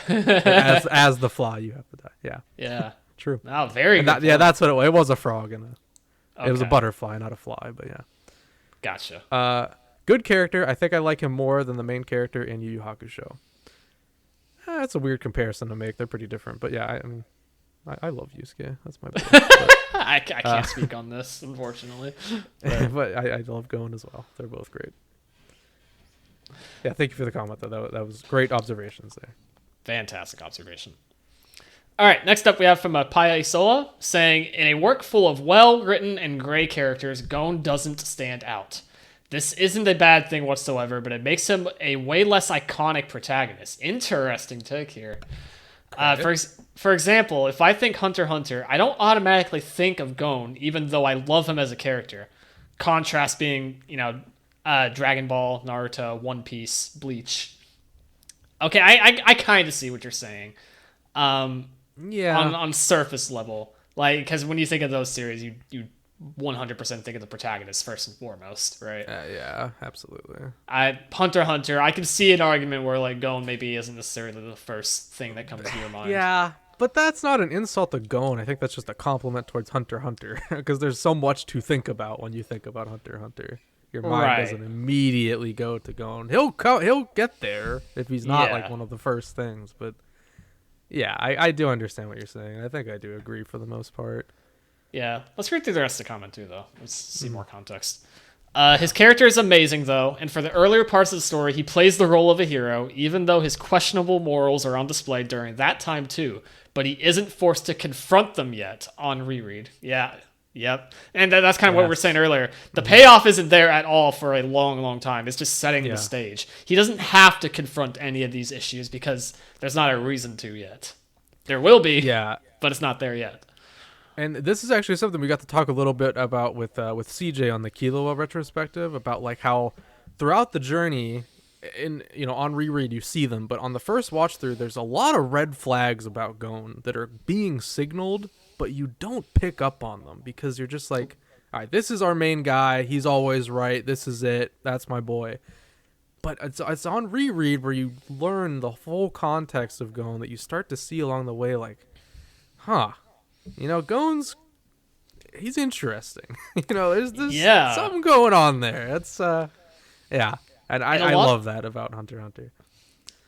as the fly, you have to die. Yeah. Yeah. True. Oh, very good. Yeah, that's what it was. It was a frog, and Okay. it was a butterfly, not a fly. But yeah. Gotcha. Good character. I think I like him more than the main character in Yu Yu Hakusho. That's a weird comparison to make. They're pretty different, but yeah, I mean, I love Yusuke. That's my boy. I can't speak on this, unfortunately. But I love Gon as well. They're both great. Yeah, thank you for the comment, though. That was great observations there. Fantastic observation. All right, next up we have from Paya Isola saying, in a work full of well-written and gray characters, Gon doesn't stand out. This isn't a bad thing whatsoever, but it makes him a way less iconic protagonist. Interesting take here. For example, if I think Hunter x Hunter, I don't automatically think of Gon, even though I love him as a character. Contrast being, Dragon Ball, Naruto, One Piece, Bleach. Okay, I kind of see what you're saying. Yeah. On surface level, like, because when you think of those series, you 100% think of the protagonist first and foremost, right? Yeah, absolutely. Hunter x Hunter, I can see an argument where like Gon maybe isn't necessarily the first thing that comes to your mind. Yeah, but that's not an insult to Gon. I think that's just a compliment towards Hunter x Hunter, because there's so much to think about when you think about Hunter x Hunter. Your mind doesn't immediately go to Gon. He'll get there if he's not like one of the first things, but yeah, I do understand what you're saying. I think I do agree for the most part. Yeah, let's read through the rest of the comment too, though. Let's see more context. His character is amazing, though, and for the earlier parts of the story, he plays the role of a hero, even though his questionable morals are on display during that time too. But he isn't forced to confront them yet on reread. Yeah, yep. And that's kind of what we were saying earlier. The payoff isn't there at all for a long, long time. It's just setting the stage. He doesn't have to confront any of these issues because there's not a reason to yet. There will be, but it's not there yet. And this is actually something we got to talk a little bit about with CJ on the Killua retrospective, about like how throughout the journey, on reread you see them, but on the first watch through, there's a lot of red flags about Gon that are being signaled, but you don't pick up on them because you're just like, all right, this is our main guy. He's always right. This is it. That's my boy. But it's on reread where you learn the full context of Gon that you start to see along the way, like, Gon's, he's interesting. There's something going on there. It's and I love that about Hunter x Hunter.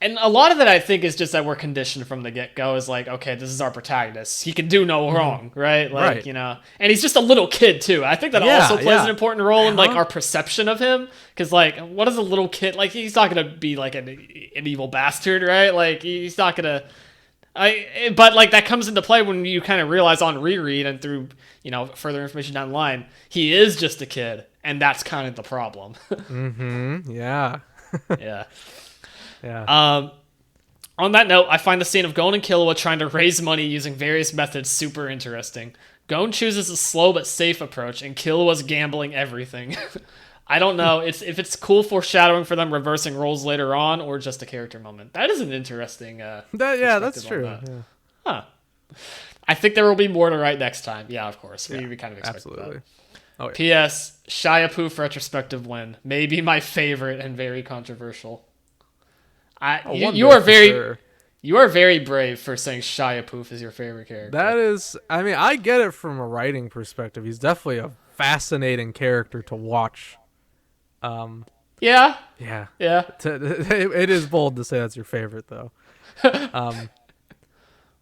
And a lot of it, I think, is just that we're conditioned from the get-go. Is like, okay, this is our protagonist. He can do no wrong, right? Like, and he's just a little kid, too. I think that also plays an important role in, like, our perception of him. Because, like, what is a little kid? Like, he's not going to be, like, an evil bastard, right? Like, he's not going to... But, like, that comes into play when you kind of realize on reread and through, further information down the line, he is just a kid. And that's kind of the problem. Yeah. Yeah. Yeah. On that note, I find the scene of Gon and Killua trying to raise money using various methods super interesting. Gon chooses a slow but safe approach, and Killua's gambling everything. I don't know if it's cool foreshadowing for them reversing roles later on, or just a character moment. That is an interesting. That's true. That. Yeah. Huh. I think there will be more to write next time. Yeah, of course. We kind of expect absolutely. that. Oh, yeah. P.S. Shia Poof retrospective win. Maybe my favorite and very controversial. You are very brave for saying Shia Poof is your favorite character. That is, I mean, I get it from a writing perspective. He's definitely a fascinating character to watch. Yeah. It is bold to say that's your favorite, though.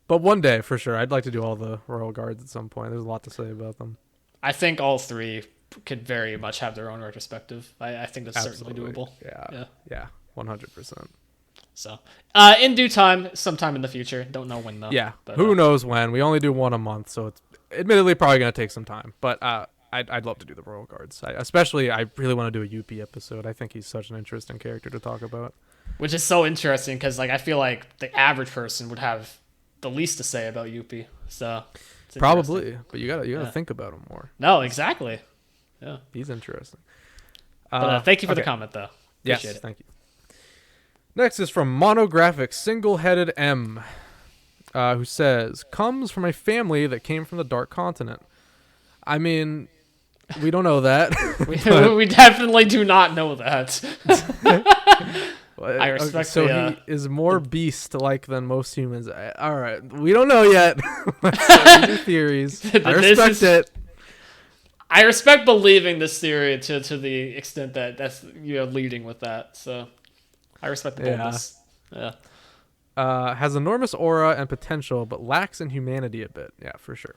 But one day, for sure, I'd like to do all the Royal Guards at some point. There's a lot to say about them. I think all three could very much have their own retrospective. I think that's Absolutely. certainly doable. Yeah, 100%. So, in due time, sometime in the future. Don't know when though. Yeah, But, who knows when? We only do one a month, so it's admittedly probably gonna take some time. But I'd love to do the royal guards. I really want to do a Yuppie episode. I think he's such an interesting character to talk about. Which is so interesting because like I feel like the average person would have the least to say about Yuppie. So it's Probably, but you gotta think about him more. No, exactly. Yeah, he's interesting. But thank you for the comment, though. Yes, Appreciate it. thank you. Next is from Monographic Single-Headed M, who says, comes from a family that came from the Dark Continent. I mean, we don't know that. we definitely do not know that. I respect. So he is more beast-like than most humans. All right, we don't know yet. These are theories. I respect it. I respect believing this theory to the extent that that's leading with that. So I respect the boldness. Yeah. Has enormous aura and potential, but lacks in humanity a bit. Yeah, for sure.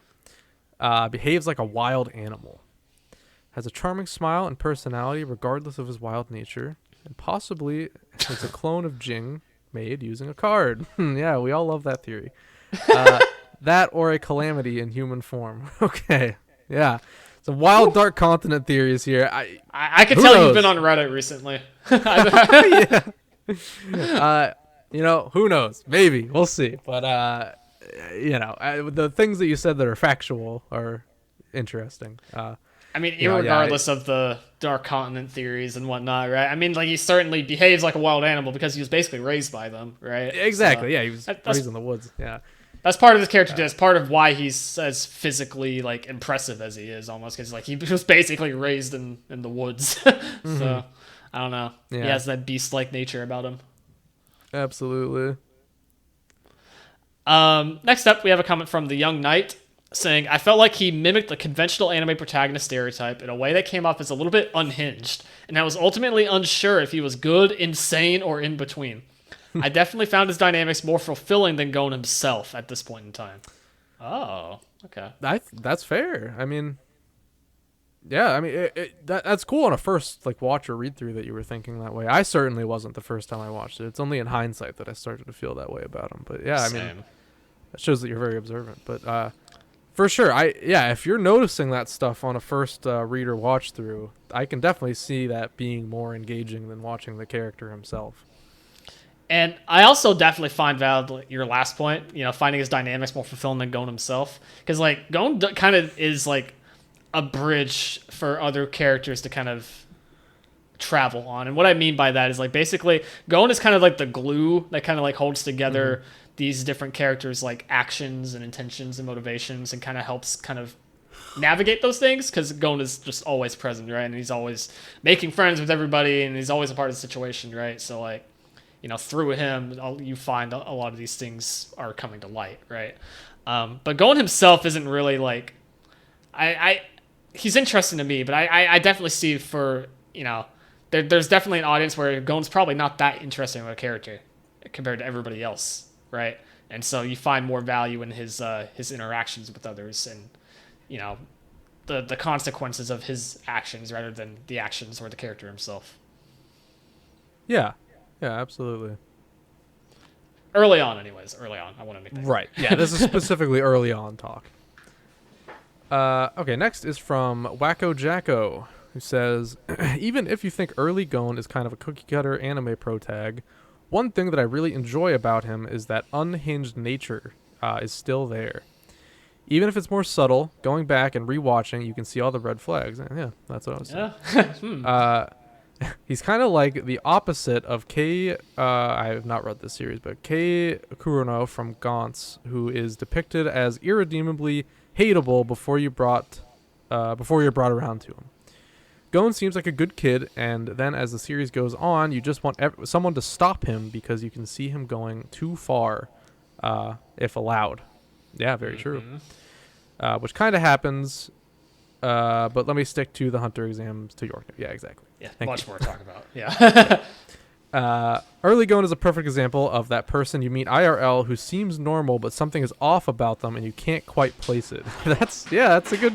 Behaves like a wild animal. Has a charming smile and personality regardless of his wild nature. And possibly is a clone of Jing made using a card. Yeah, we all love that theory. That or a calamity in human form. Okay. Yeah. So wild Dark Continent theories here. I could tell you've been on Reddit recently. Yeah. Who knows? Maybe. We'll see. But, the things that you said that are factual are interesting. I mean, irregardless of the Dark Continent theories and whatnot, right? I mean, like, he certainly behaves like a wild animal because he was basically raised by them, right? Exactly. So, he was raised in the woods. Yeah. That's part of his character. That's part of why he's as physically like impressive as he is, almost because like he was basically raised in the woods. So I don't know. Yeah. He has that beast-like nature about him. Absolutely. Next up, we have a comment from the Young Knight saying, "I felt like he mimicked the conventional anime protagonist stereotype in a way that came off as a little bit unhinged, and I was ultimately unsure if he was good, insane, or in between. I definitely found his dynamics more fulfilling than Gon himself at this point in time." Oh, okay. That's fair. I mean, yeah. I mean, that's cool on a first watch or read through that you were thinking that way. I certainly wasn't the first time I watched it. It's only in hindsight that I started to feel that way about him. But yeah, Same. I mean, that shows that you're very observant. But for sure, if you're noticing that stuff on a first read or watch through, I can definitely see that being more engaging than watching the character himself. And I also definitely find valid your last point, finding his dynamics more fulfilling than Gon himself. Because, Gon kind of is, a bridge for other characters to kind of travel on. And what I mean by that is, basically, Gon is kind of like the glue that kind of, holds together these different characters' actions and intentions and motivations, and kind of helps kind of navigate those things, because Gon is just always present, right? And he's always making friends with everybody, and he's always a part of the situation, right? So, through him, you find a lot of these things are coming to light, right? But Gon himself isn't really he's interesting to me, but I definitely see there's definitely an audience where Gon's probably not that interesting of a character compared to everybody else, right? And so you find more value in his interactions with others and, the consequences of his actions rather than the actions or the character himself. Yeah. Yeah, absolutely. Early on, anyways. Early on. I want to make that right. Yeah, this is specifically early on talk. Okay, next is from Wacko Jacko, who says, even if you think early Gon is kind of a cookie-cutter anime protag, one thing that I really enjoy about him is that unhinged nature is still there. Even if it's more subtle, going back and rewatching, you can see all the red flags. Yeah, that's what I was saying. Yeah. He's kind of like the opposite of Kaige. I have not read this series, but Kaige Kurono from Gantz, who is depicted as irredeemably hateable before you're brought around to him. Gon seems like a good kid, and then as the series goes on, you just want someone to stop him because you can see him going too far, if allowed. Yeah, very true. Which kind of happens. But let me stick to the Hunter exams to Yorknew. Yeah, exactly. Yeah, much more to talk about. Yeah. Early Gon is a perfect example of that person you meet IRL who seems normal, but something is off about them and you can't quite place it. That's a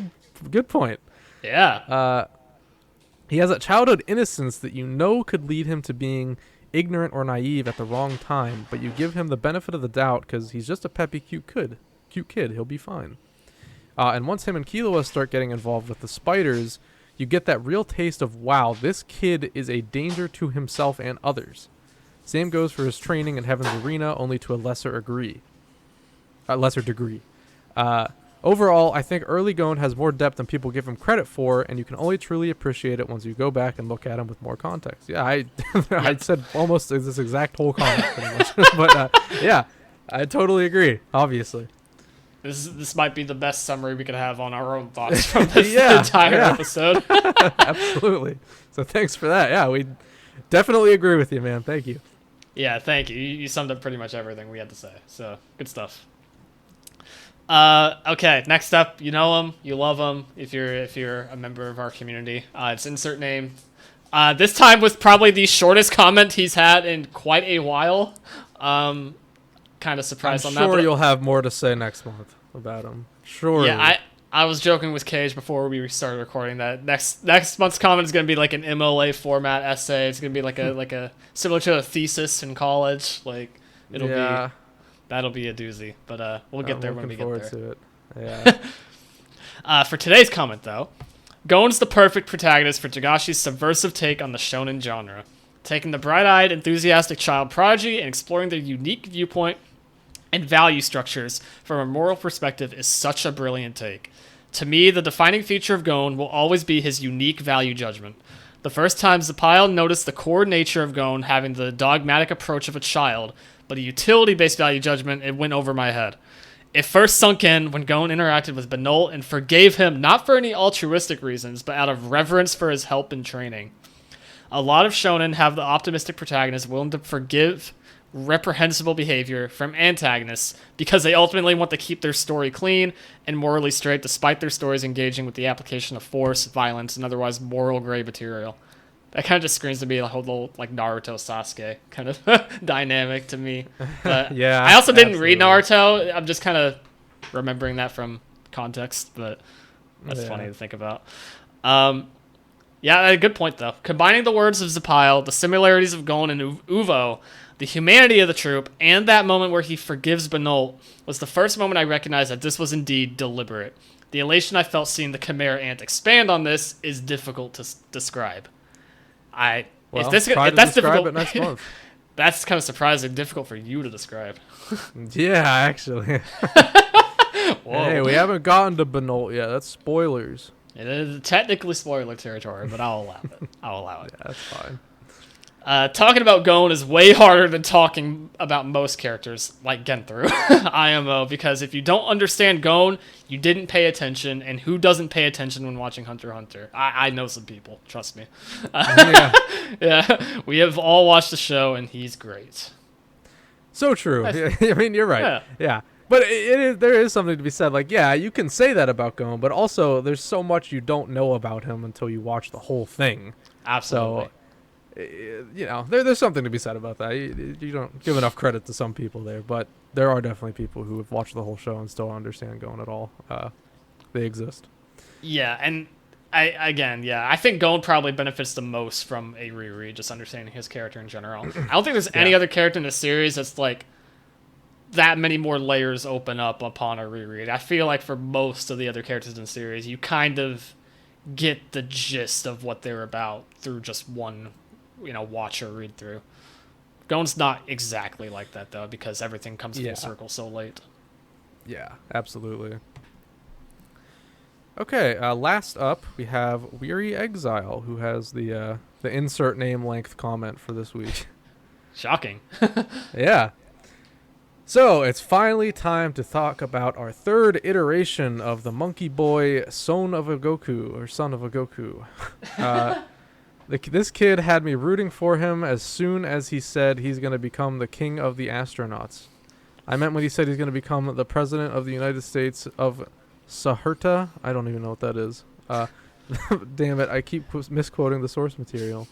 good point. Yeah. He has a childhood innocence that could lead him to being ignorant or naive at the wrong time, but you give him the benefit of the doubt because he's just a peppy, cute kid. He'll be fine. And once him and Killua start getting involved with the spiders, you get that real taste of, wow, this kid is a danger to himself and others. Same goes for his training in Heaven's Arena, only to a lesser degree. Overall, I think early Gon has more depth than people give him credit for, and you can only truly appreciate it once you go back and look at him with more context. Yeah, I said almost this exact whole comment, pretty much. But yeah, I totally agree, obviously. This might be the best summary we could have on our own thoughts from this entire episode. Absolutely. So thanks for that. Yeah, we definitely agree with you, man. Thank you. Yeah, thank you. You summed up pretty much everything we had to say. So good stuff. Okay, next up, you know him, you love him. If you're a member of our community, it's insert name. This time was probably the shortest comment he's had in quite a while. Kind of surprised on that. I'm sure you'll have more to say next month about him. Sure. Yeah, I was joking with Kaige before we started recording that next month's comment is gonna be like an MLA format essay. It's gonna be like a similar to a thesis in college. Like it'll be. That'll be a doozy, but we'll get there when we get there. To it. Yeah. For today's comment, though, Gon's the perfect protagonist for Togashi's subversive take on the shonen genre, taking the bright-eyed, enthusiastic child prodigy and exploring their unique viewpoint and value structures from a moral perspective is such a brilliant take. To me, the defining feature of Gon will always be his unique value judgment. The first time Zapile noticed the core nature of Gon having the dogmatic approach of a child, but a utility-based value judgment, it went over my head. It first sunk in when Gon interacted with Benoit and forgave him not for any altruistic reasons, but out of reverence for his help in training. A lot of shonen have the optimistic protagonist willing to forgive reprehensible behavior from antagonists because they ultimately want to keep their story clean and morally straight despite their stories engaging with the application of force, violence, and otherwise moral gray material. That kind of just screams to me a whole little like Naruto Sasuke kind of dynamic to me. But yeah, I also didn't read Naruto. I'm just kind of remembering that from context, but that's funny to think about. Yeah, a good point though. Combining the words of Zapile, the similarities of Gon and Uvo, the humanity of the troop, and that moment where he forgives Benoit was the first moment I recognized that this was indeed deliberate. The elation I felt seeing the Chimera Ant expand on this is difficult to describe. If that's difficult, next month. That's kind of surprising. Difficult for you to describe. Yeah, actually. Hey, we haven't gotten to Benoit yet. That's spoilers. It is technically spoiler territory, but I'll allow it. I'll allow it. Yeah, that's fine. Talking about Gon is way harder than talking about most characters, like Genthru, IMO, because if you don't understand Gon, you didn't pay attention, and who doesn't pay attention when watching Hunter x Hunter? I know some people, trust me. Yeah, we have all watched the show, and he's great. So true. I mean, you're right. Yeah. But there is something to be said. Like, yeah, you can say that about Gon, but also there's so much you don't know about him until you watch the whole thing. Absolutely. So, you know, there's something to be said about that. You don't give enough credit to some people there, but there are definitely people who have watched the whole show and still don't understand Gon at all. They exist. Yeah, and I think Gon probably benefits the most from a reread, just understanding his character in general. I don't think there's any other character in the series that's like that many more layers open up upon a reread. I feel like for most of the other characters in the series, you kind of get the gist of what they're about through just one, watch or read through. Gon's not exactly like that though, because everything comes full circle so late. Yeah, absolutely. Okay, last up we have Weary Exile, who has the insert name length comment for this week. Shocking. Yeah. So, it's finally time to talk about our third iteration of the Monkey Boy Son of a Goku. This kid had me rooting for him as soon as he said he's going to become the king of the astronauts. I meant when he said he's going to become the president of the United States of Saherta. I don't even know what that is. Damn it, I keep misquoting the source material.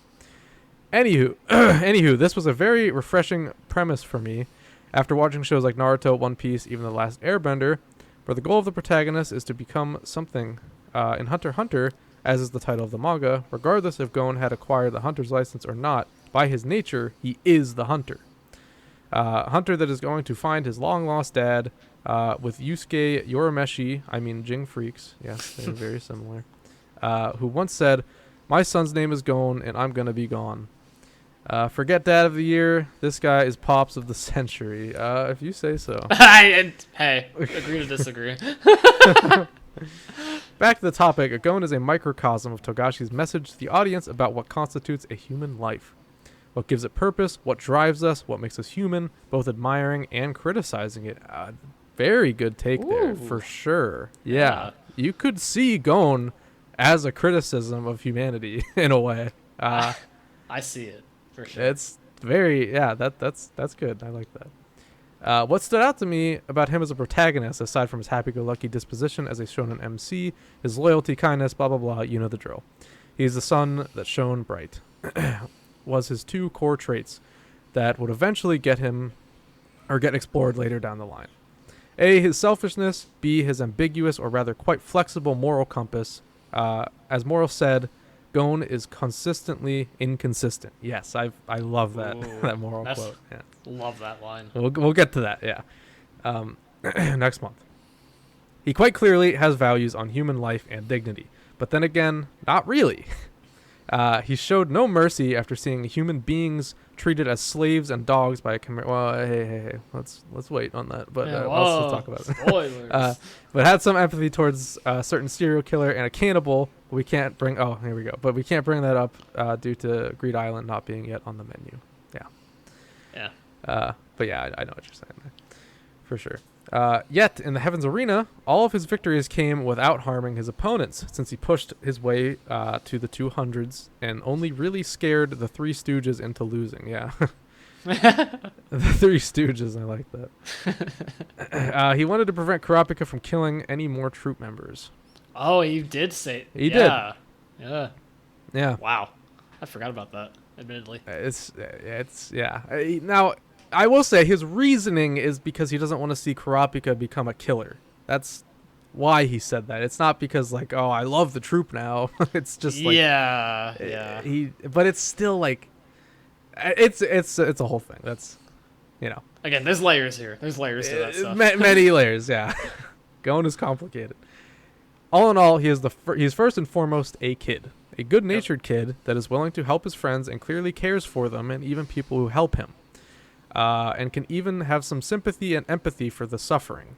Anywho, this was a very refreshing premise for me. After watching shows like Naruto, One Piece, even The Last Airbender, where the goal of the protagonist is to become something. In Hunter x Hunter, as is the title of the manga, regardless if Gon had acquired the Hunter's license or not, By his nature, he is the hunter. Hunter that is going to find his long-lost dad with Yusuke Urameshi, Gon Freecss, yes, they're very similar, who once said, "My son's name is Gon, and I'm going to be gone." Forget Dad of the Year. This guy is Pops of the Century. If you say so. Hey, agree to disagree. Back to the topic. Gon is a microcosm of Togashi's message to the audience about what constitutes a human life. What gives it purpose, what drives us, what makes us human, both admiring and criticizing it. Very good take there, for sure. Yeah. You could see Gon as a criticism of humanity, in a way. I see it, for sure. It's very, that's good. I like that. What stood out to me about him as a protagonist, aside from his happy-go-lucky disposition as a shonen MC, his loyalty, kindness, blah, blah, blah, you know the drill. He's the sun that shone bright. Was his two core traits that would eventually get explored later down the line. A, his selfishness. B, his ambiguous, or rather quite flexible moral compass. As Moral said, Gon is consistently inconsistent. Yes, I love that. Ooh, that moral quote. Yeah. Love that line. We'll get to that, yeah. Next month. He quite clearly has values on human life and dignity. But then again, not really. He showed no mercy after seeing human beings treated as slaves and dogs by a Well, hey, let's wait on that. But let's talk about it. Spoilers. But had some empathy towards a certain serial killer and a cannibal. We can't bring. Oh, here we go. But we can't bring that up due to Greed Island not being yet on the menu. Yeah. But yeah, I know what you're saying there, for sure. Yet, in the Heavens Arena, all of his victories came without harming his opponents, since he pushed his way to the 200s and only really scared the Three Stooges into losing. Yeah. The Three Stooges, I like that. He wanted to prevent Kurapika from killing any more troop members. Oh, he did say... He did. Yeah. Wow. I forgot about that, admittedly. Now... I will say his reasoning is because he doesn't want to see Kurapika become a killer. That's why he said that. It's not because like, oh, I love the troop now. It's just like but it's still like it's a whole thing. That's Again, there's layers here. There's layers to that stuff. Many layers, yeah. Gon is complicated. All in all, he is first and foremost a kid. A good-natured kid that is willing to help his friends and clearly cares for them and even people who help him. And can even have some sympathy and empathy for the suffering.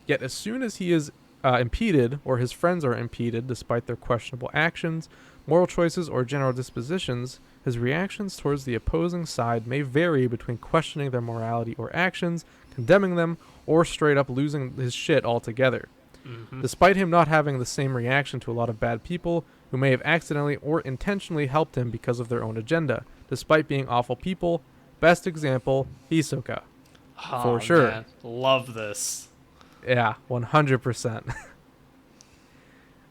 Yet as soon as he is impeded, or his friends are impeded despite their questionable actions, moral choices, or general dispositions, his reactions towards the opposing side may vary between questioning their morality or actions, condemning them, or straight up losing his shit altogether. Mm-hmm. Despite him not having the same reaction to a lot of bad people who may have accidentally or intentionally helped him because of their own agenda, despite being awful people. Best example, Hisoka. For sure. Man. Love this. Yeah, 100%.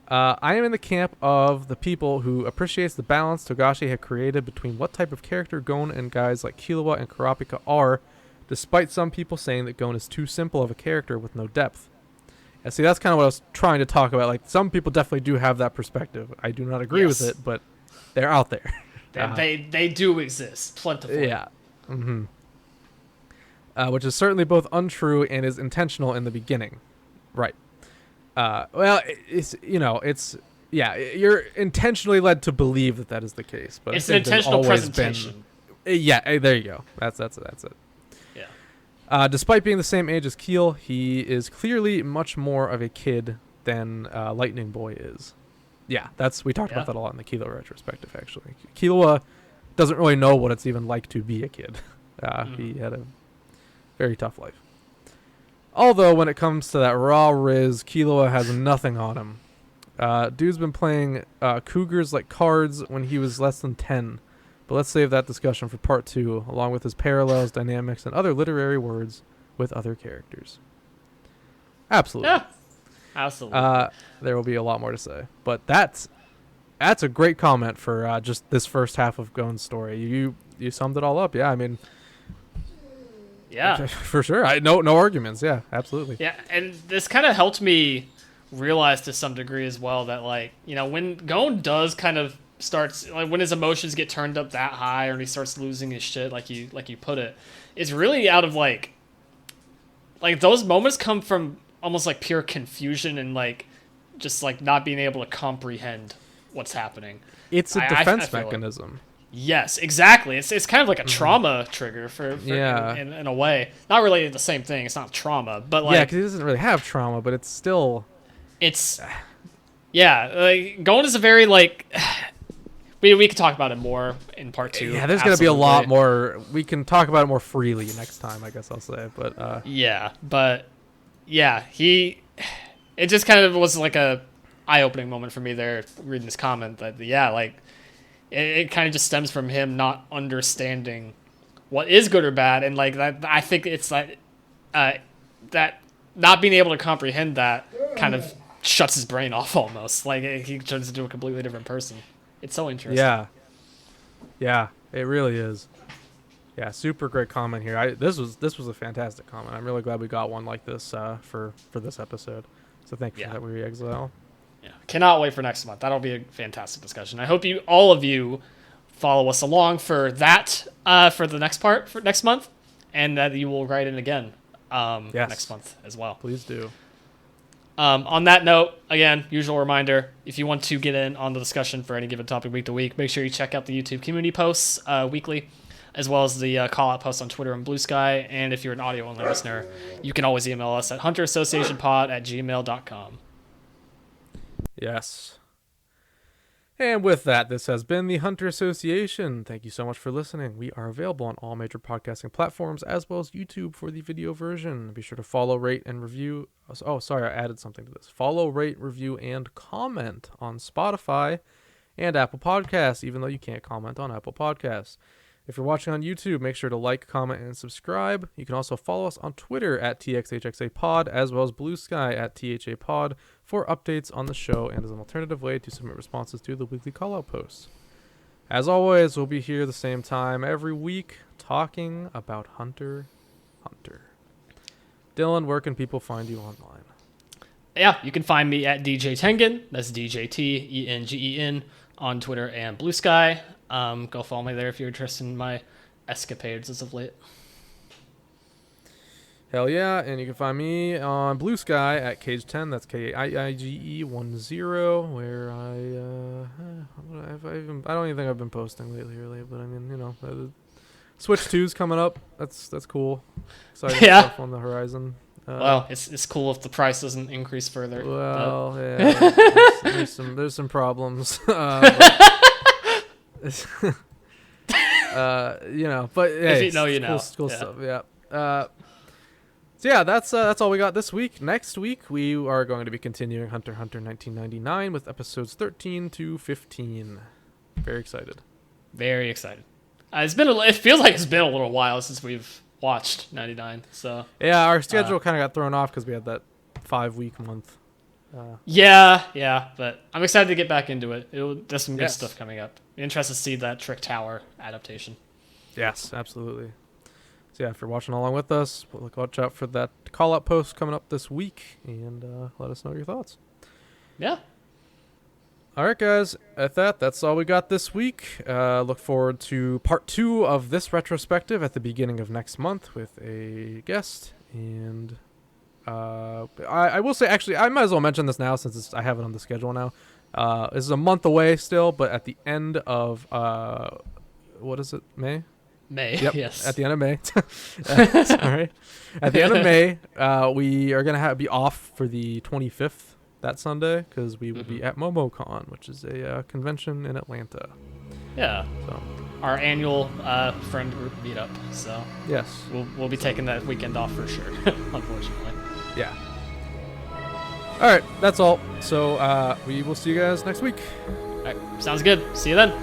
I am in the camp of the people who appreciates the balance Togashi had created between what type of character Gon and guys like Killua and Kurapika are, despite some people saying that Gon is too simple of a character with no depth. And see, that's kind of what I was trying to talk about. Like, some people definitely do have that perspective. I do not agree with it, but they're out there. They do exist, plentifully. Yeah. Mm-hmm. Which is certainly both untrue and is intentional in the beginning. Right. Well, you're intentionally led to believe that is the case, but it's an intentional presentation. There you go. That's it. Yeah. Despite being the same age as Keel, he is clearly much more of a kid than Lightning Boy is. Yeah, we talked about that a lot in the Killua retrospective, actually. Killua doesn't really know what it's even like to be a kid. He had a very tough life. Although, when it comes to that raw riz, Killua has nothing on him. Dude's been playing Cougars like cards when he was less than 10. But let's save that discussion for part 2, along with his parallels, dynamics, and other literary words with other characters. Absolutely. Yeah, absolutely. There will be a lot more to say. But that's a great comment for just this first half of Gon's story. You summed it all up. Yeah, I mean... Yeah. For sure. No arguments. Yeah, absolutely. Yeah, and this kind of helped me realize to some degree as well that, like, when Gon does kind of starts, like when his emotions get turned up that high, or he starts losing his shit, like you put it, it's really out of like those moments come from almost like pure confusion and like just like not being able to comprehend what's happening. It's a defense I mechanism. Yes, exactly. It's kind of like a trauma trigger for in a way. Not really the same thing. It's not trauma, but like because he doesn't really have trauma, but it's still. It's like Gon is a very like. We could talk about it more in part 2. Yeah, there's gonna be a lot more. We can talk about it more freely next time, I guess I'll say. But it just kind of was like a eye-opening moment for me there reading this comment that like it kind of just stems from him not understanding what is good or bad, and like that I think it's like that not being able to comprehend that kind of shuts his brain off almost, like he turns into a completely different person. It's so interesting. Yeah, it really is. Yeah, super great comment here. This was a fantastic comment. I'm really glad we got one like this for this episode. So thank you for that, Weary Exile. Yeah, cannot wait for next month. That'll be a fantastic discussion. I hope all of you follow us along for that for the next part for next month, and that you will write in again next month as well. Please do. On that note, again, usual reminder, if you want to get in on the discussion for any given topic week to week, make sure you check out the YouTube community posts weekly, as well as the call-out posts on Twitter and Bluesky. And if you're an audio-only listener, you can always email us at hunterassociationpod@gmail.com. Yes. And with that, this has been the Hunter Association. Thank you so much for listening. We are available on all major podcasting platforms, as well as YouTube for the video version. Be sure to follow, rate, and review. Oh, sorry, I added something to this. Follow, rate, review, and comment on Spotify and Apple Podcasts, even though you can't comment on Apple Podcasts. If you're watching on YouTube, make sure to like, comment, and subscribe. You can also follow us on Twitter at TXHXAPod, as well as Bluesky at THAPod for updates on the show and as an alternative way to submit responses to the weekly call-out posts. As always, we'll be here the same time every week talking about Hunter x Hunter. Dylan, where can people find you online? Yeah, you can find me at DJ Tengen. That's DJTENGEN on Twitter and Bluesky. Go follow me there if you're interested in my escapades as of late. Hell yeah, and you can find me on Bluesky at Kaige10, that's KAIGE10, where I don't even think I've been posting lately, but I mean, you know, Switch 2's coming up. That's cool. Exciting stuff on the horizon. Well, it's cool if the price doesn't increase further. Well, there's some problems. You know, but hey, if you know, you know. Cool stuff. Yeah. So yeah, that's all we got this week. Next week we are going to be continuing Hunter x Hunter 1999 with episodes 13 to 15. Very excited. Very excited. It feels like it's been a little while since we've watched 99. So yeah, our schedule kind of got thrown off because we had that 5-week month. Yeah, but I'm excited to get back into it. There's some good stuff coming up. Interested to see that Trick Tower adaptation. Yes, absolutely. So yeah, if you're watching along with us, watch out for that call-out post coming up this week, and let us know your thoughts. Yeah. All right, guys. At that's all we got this week. Look forward to part 2 of this retrospective at the beginning of next month with a guest. And I will say, actually, I might as well mention this now since I have it on the schedule now. This is a month away still, but at the end of what is it? May? Yep. Yes. At the end of May. Sorry. At the end of May, we are gonna be off for the 25th that Sunday because we will be at MomoCon, which is a convention in Atlanta. Yeah. So our annual friend group meetup. So yes, we'll be taking that weekend off for sure. Unfortunately. Yeah. All right, that's all. So we will see you guys next week. All right, sounds good. See you then.